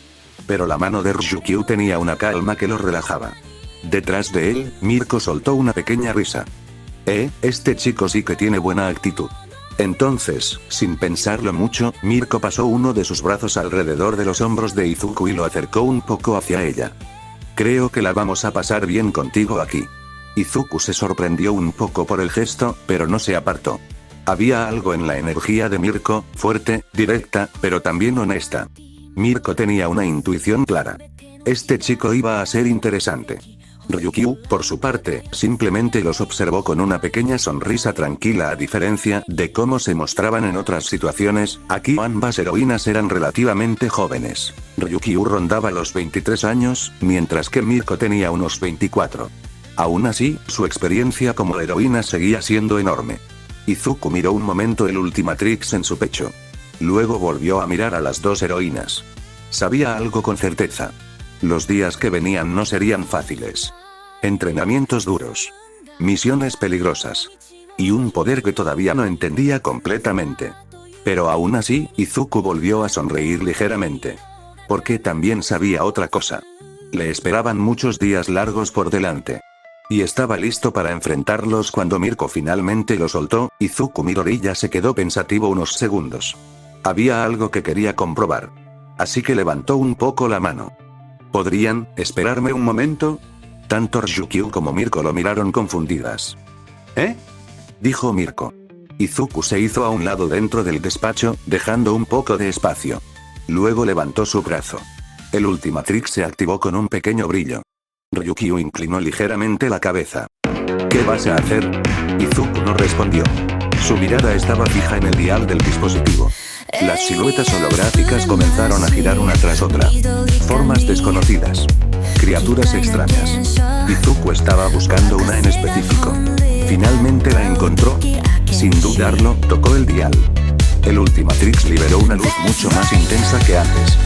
Pero la mano de Ryukyu tenía una calma que lo relajaba. Detrás de él, Mirko soltó una pequeña risa. Este chico sí que tiene buena actitud. Entonces, sin pensarlo mucho, Mirko pasó uno de sus brazos alrededor de los hombros de Izuku y lo acercó un poco hacia ella. Creo que la vamos a pasar bien contigo aquí. Izuku se sorprendió un poco por el gesto, pero no se apartó. Había algo en la energía de Mirko, fuerte, directa, pero también honesta. Mirko tenía una intuición clara. Este chico iba a ser interesante. Ryukyu, por su parte, simplemente los observó con una pequeña sonrisa tranquila a diferencia de cómo se mostraban en otras situaciones, aquí ambas heroínas eran relativamente jóvenes. Ryukyu rondaba los 23 años, mientras que Mirko tenía unos 24. Aún así, su experiencia como heroína seguía siendo enorme. Izuku miró un momento el Ultimatrix en su pecho. Luego volvió a mirar a las dos heroínas. Sabía algo con certeza. Los días que venían no serían fáciles. Entrenamientos duros. Misiones peligrosas. Y un poder que todavía no entendía completamente. Pero aún así, Izuku volvió a sonreír ligeramente. Porque también sabía otra cosa. Le esperaban muchos días largos por delante. Y estaba listo para enfrentarlos cuando Mirko finalmente lo soltó. Izuku Midoriya se quedó pensativo unos segundos. Había algo que quería comprobar. Así que levantó un poco la mano. ¿Podrían esperarme un momento? Tanto Ryukyu como Mirko lo miraron confundidas. Dijo Mirko. Izuku se hizo a un lado dentro del despacho, dejando un poco de espacio. Luego levantó su brazo. El Ultimatrix se activó con un pequeño brillo. Ryukyu inclinó ligeramente la cabeza. ¿Qué vas a hacer? Izuku no respondió. Su mirada estaba fija en el dial del dispositivo. Las siluetas holográficas comenzaron a girar una tras otra. Formas desconocidas. Criaturas extrañas. Izuku estaba buscando una en específico. Finalmente la encontró. Sin dudarlo, tocó el dial. El Ultimatrix liberó una luz mucho más intensa que antes.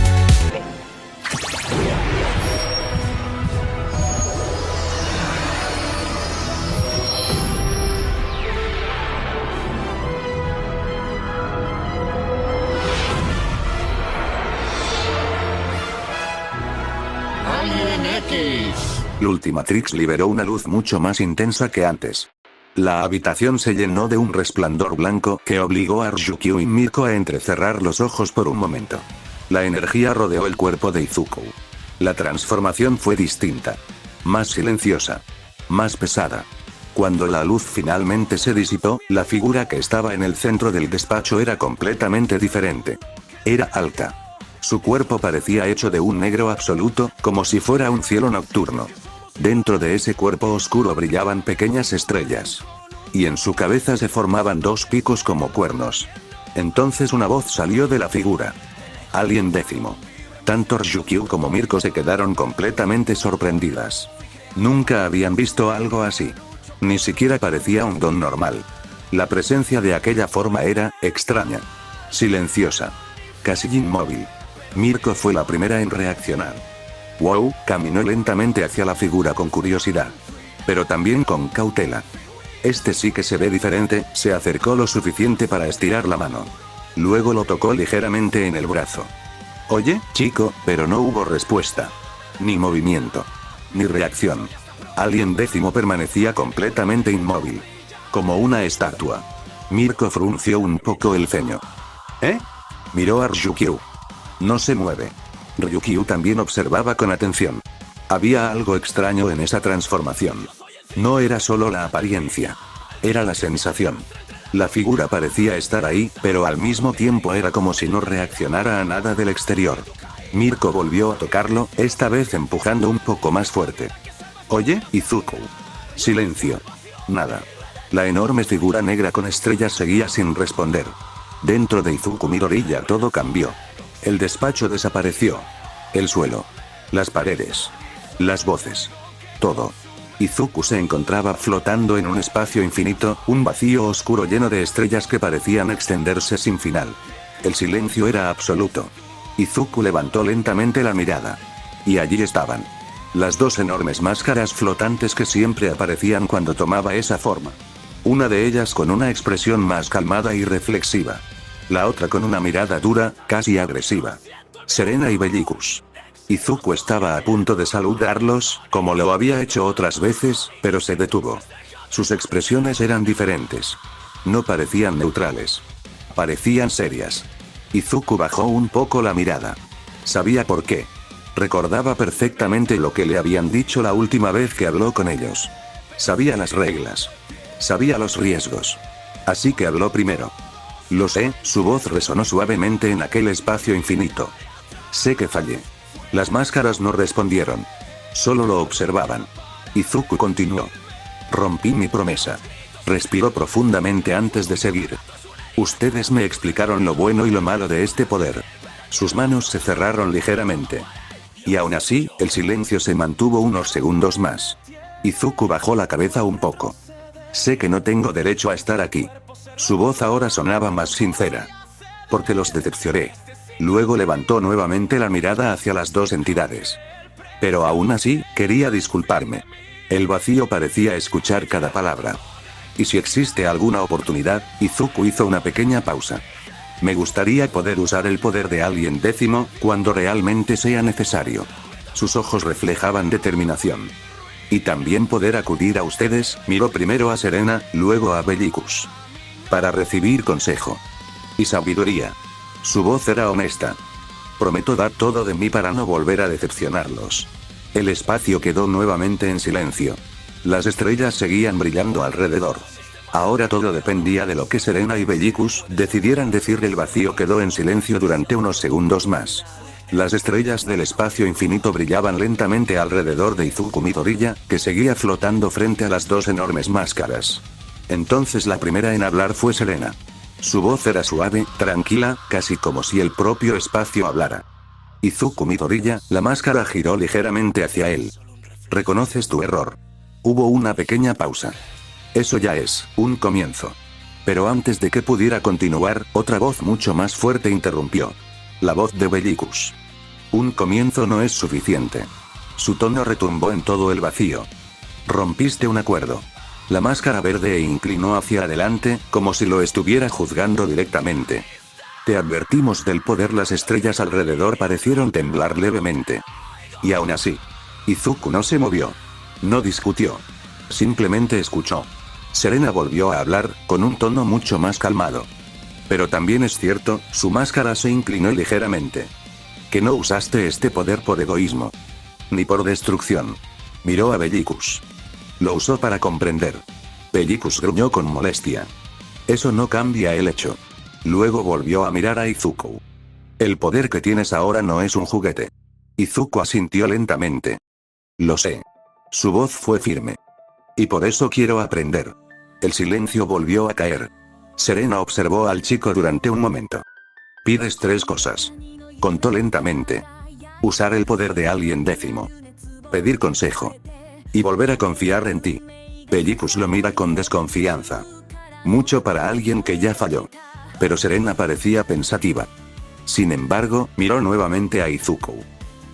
El Ultimatrix liberó una luz mucho más intensa que antes. La habitación se llenó de un resplandor blanco que obligó a Ryukyu y Mirko a entrecerrar los ojos por un momento. La energía rodeó el cuerpo de Izuku. La transformación fue distinta. Más silenciosa. Más pesada. Cuando la luz finalmente se disipó, la figura que estaba en el centro del despacho era completamente diferente. Era alta. Su cuerpo parecía hecho de un negro absoluto, como si fuera un cielo nocturno. Dentro de ese cuerpo oscuro brillaban pequeñas estrellas. Y en su cabeza se formaban dos picos como cuernos. Entonces una voz salió de la figura. Alien décimo. Tanto Ryukyu como Mirko se quedaron completamente sorprendidas. Nunca habían visto algo así. Ni siquiera parecía un don normal. La presencia de aquella forma era extraña. Silenciosa. Casi inmóvil. Mirko fue la primera en reaccionar. Wow, caminó lentamente hacia la figura con curiosidad. Pero también con cautela. Este sí que se ve diferente, se acercó lo suficiente para estirar la mano. Luego lo tocó ligeramente en el brazo. Oye, chico, pero no hubo respuesta. Ni movimiento. Ni reacción. Alien décimo permanecía completamente inmóvil. Como una estatua. Mirko frunció un poco el ceño. ¿Eh? Miró a Ryukyu. No se mueve. Ryukyu también observaba con atención. Había algo extraño en esa transformación. No era solo la apariencia. Era la sensación. La figura parecía estar ahí, pero al mismo tiempo era como si no reaccionara a nada del exterior. Mirko volvió a tocarlo, esta vez empujando un poco más fuerte. Oye, Izuku. Silencio. Nada. La enorme figura negra con estrellas seguía sin responder. Dentro de Izuku Midoriya todo cambió. El despacho desapareció. El suelo. Las paredes. Las voces. Todo. Izuku se encontraba flotando en un espacio infinito, un vacío oscuro lleno de estrellas que parecían extenderse sin final. El silencio era absoluto. Izuku levantó lentamente la mirada. Y allí estaban. Las dos enormes máscaras flotantes que siempre aparecían cuando tomaba esa forma. Una de ellas con una expresión más calmada y reflexiva. La otra con una mirada dura, casi agresiva. Serena y Bellicus. Izuku estaba a punto de saludarlos, como lo había hecho otras veces, pero se detuvo. Sus expresiones eran diferentes. No parecían neutrales. Parecían serias. Izuku bajó un poco la mirada. Sabía por qué. Recordaba perfectamente lo que le habían dicho la última vez que habló con ellos. Sabía las reglas. Sabía los riesgos. Así que habló primero. Lo sé, su voz resonó suavemente en aquel espacio infinito. Sé que fallé. Las máscaras no respondieron. Solo lo observaban. Izuku continuó. Rompí mi promesa. Respiró profundamente antes de seguir. Ustedes me explicaron lo bueno y lo malo de este poder. Sus manos se cerraron ligeramente. Y aún así, el silencio se mantuvo unos segundos más. Izuku bajó la cabeza un poco. Sé que no tengo derecho a estar aquí. Su voz ahora sonaba más sincera. Porque los decepcioné. Luego levantó nuevamente la mirada hacia las dos entidades. Pero aún así, quería disculparme. El vacío parecía escuchar cada palabra. Y si existe alguna oportunidad, Izuku hizo una pequeña pausa. Me gustaría poder usar el poder de Alien décimo, cuando realmente sea necesario. Sus ojos reflejaban determinación. Y también poder acudir a ustedes, miró primero a Serena, luego a Bellicus. Para recibir consejo. Y sabiduría. Su voz era honesta. Prometo dar todo de mí para no volver a decepcionarlos. El espacio quedó nuevamente en silencio. Las estrellas seguían brillando alrededor. Ahora todo dependía de lo que Serena y Bellicus decidieran decir. El vacío quedó en silencio durante unos segundos más. Las estrellas del espacio infinito brillaban lentamente alrededor de Izuku Midoriya, que seguía flotando frente a las dos enormes máscaras. Entonces la primera en hablar fue Serena. Su voz era suave, tranquila, casi como si el propio espacio hablara. Izuku Midoriya, la máscara giró ligeramente hacia él. ¿Reconoces tu error? Hubo una pequeña pausa. Eso ya es un comienzo. Pero antes de que pudiera continuar, otra voz mucho más fuerte interrumpió. La voz de Bellicus. Un comienzo no es suficiente. Su tono retumbó en todo el vacío. Rompiste un acuerdo. La máscara verde inclinó hacia adelante, como si lo estuviera juzgando directamente. Te advertimos del poder. Las estrellas alrededor parecieron temblar levemente. Y aún así, Izuku no se movió. No discutió. Simplemente escuchó. Serena volvió a hablar, con un tono mucho más calmado. Pero también es cierto, su máscara se inclinó ligeramente. Que no usaste este poder por egoísmo. Ni por destrucción. Miró a Bellicus. Lo usó para comprender. Bellicus gruñó con molestia. Eso no cambia el hecho. Luego volvió a mirar a Izuku. El poder que tienes ahora no es un juguete. Izuku asintió lentamente. Lo sé. Su voz fue firme. Y por eso quiero aprender. El silencio volvió a caer. Serena observó al chico durante un momento. Pides 3 cosas. Contó lentamente. Usar el poder de alguien décimo. Pedir consejo. Y volver a confiar en ti. Bellicus lo mira con desconfianza. Mucho para alguien que ya falló. Pero Serena parecía pensativa. Sin embargo, miró nuevamente a Izuku.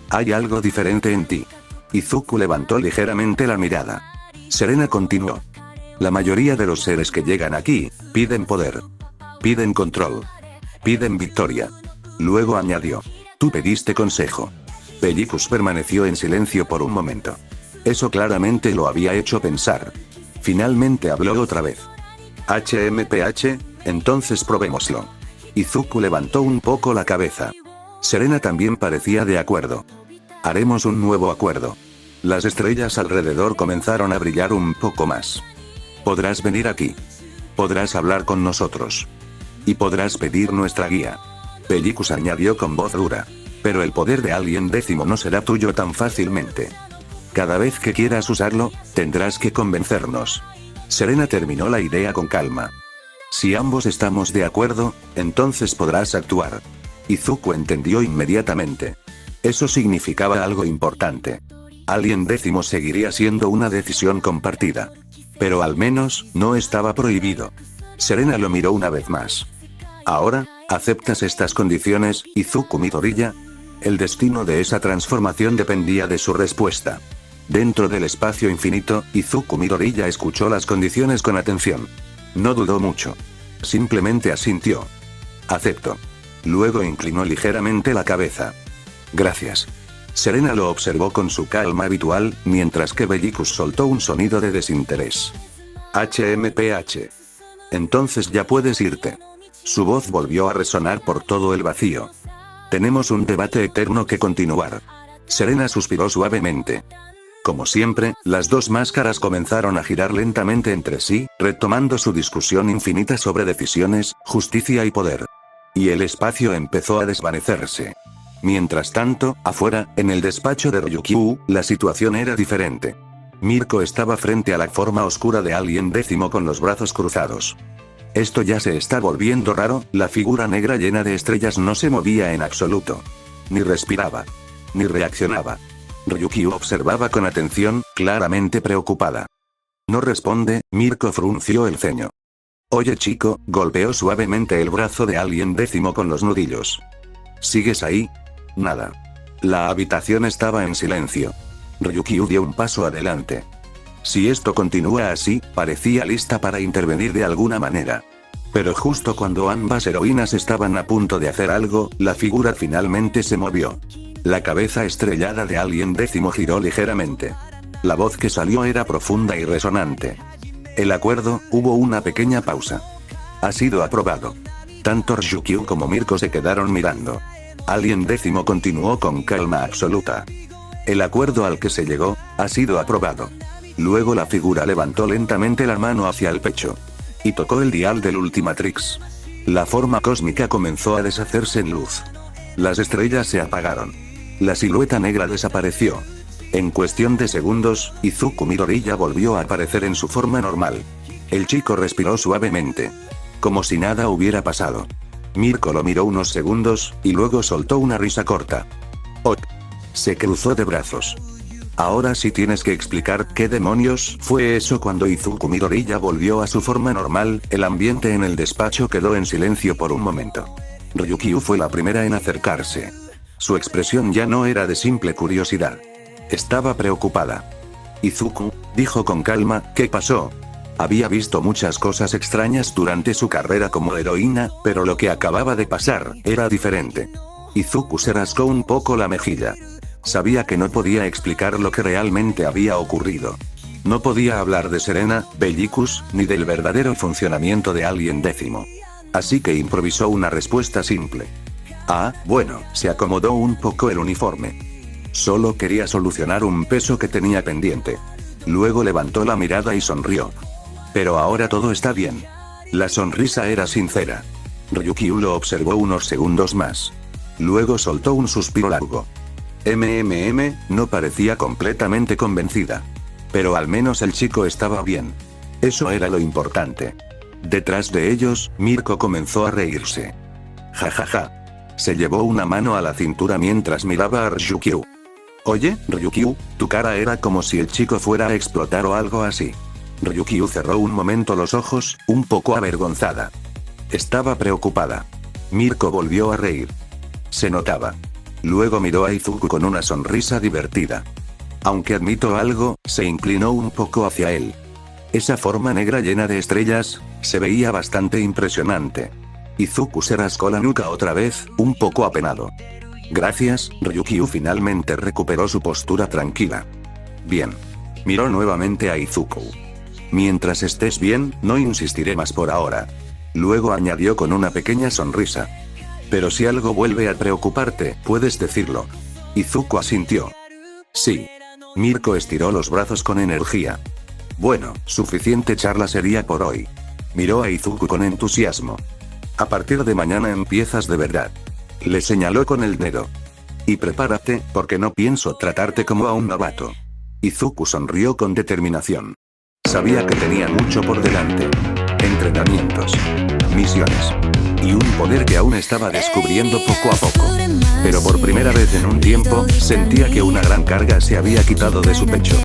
Hay algo diferente en ti. Izuku levantó ligeramente la mirada. Serena continuó. La mayoría de los seres que llegan aquí, piden poder. Piden control. Piden victoria. Luego añadió. Tú pediste consejo. Bellicus permaneció en silencio por un momento. Eso claramente lo había hecho pensar. Finalmente habló otra vez. HMPH, entonces probémoslo. Izuku levantó un poco la cabeza. Serena también parecía de acuerdo. Haremos un nuevo acuerdo. Las estrellas alrededor comenzaron a brillar un poco más. Podrás venir aquí. Podrás hablar con nosotros. Y podrás pedir nuestra guía. Bellicus añadió con voz dura. Pero el poder de alguien décimo no será tuyo tan fácilmente. Cada vez que quieras usarlo, tendrás que convencernos. Serena terminó la idea con calma. Si ambos estamos de acuerdo, entonces podrás actuar. Izuku entendió inmediatamente. Eso significaba algo importante. Alguien décimo seguiría siendo una decisión compartida. Pero al menos, no estaba prohibido. Serena lo miró una vez más. Ahora, ¿aceptas estas condiciones, Izuku Midoriya? El destino de esa transformación dependía de su respuesta. Dentro del espacio infinito, Izuku Midoriya escuchó las condiciones con atención. No dudó mucho. Simplemente asintió. Acepto. Luego inclinó ligeramente la cabeza. Gracias. Serena lo observó con su calma habitual, mientras que Bellicus soltó un sonido de desinterés. HMPH. Entonces ya puedes irte. Su voz volvió a resonar por todo el vacío. Tenemos un debate eterno que continuar. Serena suspiró suavemente. Como siempre, las dos máscaras comenzaron a girar lentamente entre sí, retomando su discusión infinita sobre decisiones, justicia y poder. Y el espacio empezó a desvanecerse. Mientras tanto, afuera, en el despacho de Ryukyu, la situación era diferente. Mirko estaba frente a la forma oscura de alguien décimo con los brazos cruzados. Esto ya se está volviendo raro, la figura negra llena de estrellas no se movía en absoluto. Ni respiraba. Ni reaccionaba. Ryukyu observaba con atención, claramente preocupada. No responde, Mirko frunció el ceño. Oye chico, golpeó suavemente el brazo de alguien décimo con los nudillos. ¿Sigues ahí? Nada. La habitación estaba en silencio. Ryukyu dio un paso adelante. Si esto continúa así, parecía lista para intervenir de alguna manera. Pero justo cuando ambas heroínas estaban a punto de hacer algo, la figura finalmente se movió. La cabeza estrellada de alguien décimo giró ligeramente. La voz que salió era profunda y resonante. El acuerdo, hubo una pequeña pausa. Ha sido aprobado. Tanto Ryukyu como Mirko se quedaron mirando. Alguien décimo continuó con calma absoluta. El acuerdo al que se llegó, ha sido aprobado. Luego la figura levantó lentamente la mano hacia el pecho. y tocó el dial del Ultimatrix. La forma cósmica comenzó a deshacerse en luz. Las estrellas se apagaron. La silueta negra desapareció. En cuestión de segundos, Izuku Midoriya volvió a aparecer en su forma normal. El chico respiró suavemente, como si nada hubiera pasado. Mirko lo miró unos segundos, y luego soltó una risa corta. ¡Oh! Se cruzó de brazos. Ahora sí tienes que explicar qué demonios fue eso. Cuando Izuku Midoriya volvió a su forma normal, el ambiente en el despacho quedó en silencio por un momento. Ryukyu fue la primera en acercarse. Su expresión ya no era de simple curiosidad. Estaba preocupada. Izuku, dijo con calma, ¿qué pasó? Había visto muchas cosas extrañas durante su carrera como heroína, pero lo que acababa de pasar era diferente. Izuku se rascó un poco la mejilla. Sabía que no podía explicar lo que realmente había ocurrido. No podía hablar de Serena, Bellicus, ni del verdadero funcionamiento de Alien Décimo. Así que improvisó una respuesta simple. Ah, bueno, se acomodó un poco el uniforme. Solo quería solucionar un peso que tenía pendiente. Luego levantó la mirada y sonrió. Pero ahora todo está bien. La sonrisa era sincera. Ryukyu lo observó unos segundos más. Luego soltó un suspiro largo. No parecía completamente convencida. Pero al menos el chico estaba bien. Eso era lo importante. Detrás de ellos, Mirko comenzó a reírse. Jajaja. Se llevó una mano a la cintura mientras miraba a Ryukyu. Oye, Ryukyu, tu cara era como si el chico fuera a explotar o algo así. Ryukyu cerró un momento los ojos, un poco avergonzada. Estaba preocupada. Mirko volvió a reír. Se notaba. Luego miró a Izuku con una sonrisa divertida. Aunque admito algo, se inclinó un poco hacia él. Esa forma negra llena de estrellas, se veía bastante impresionante. Izuku se rascó la nuca otra vez, un poco apenado. Gracias, Ryukyu finalmente recuperó su postura tranquila. Bien. Miró nuevamente a Izuku. Mientras estés bien, no insistiré más por ahora. Luego añadió con una pequeña sonrisa. Pero si algo vuelve a preocuparte, puedes decirlo. Izuku asintió. Sí. Mirko estiró los brazos con energía. Bueno, suficiente charla sería por hoy. Miró a Izuku con entusiasmo. A partir de mañana empiezas de verdad. Le señaló con el dedo. Y prepárate, porque no pienso tratarte como a un novato. Izuku sonrió con determinación. Sabía que tenía mucho por delante. Entrenamientos, misiones y un poder que aún estaba descubriendo poco a poco. Pero por primera vez en un tiempo, sentía que una gran carga se había quitado de su pecho.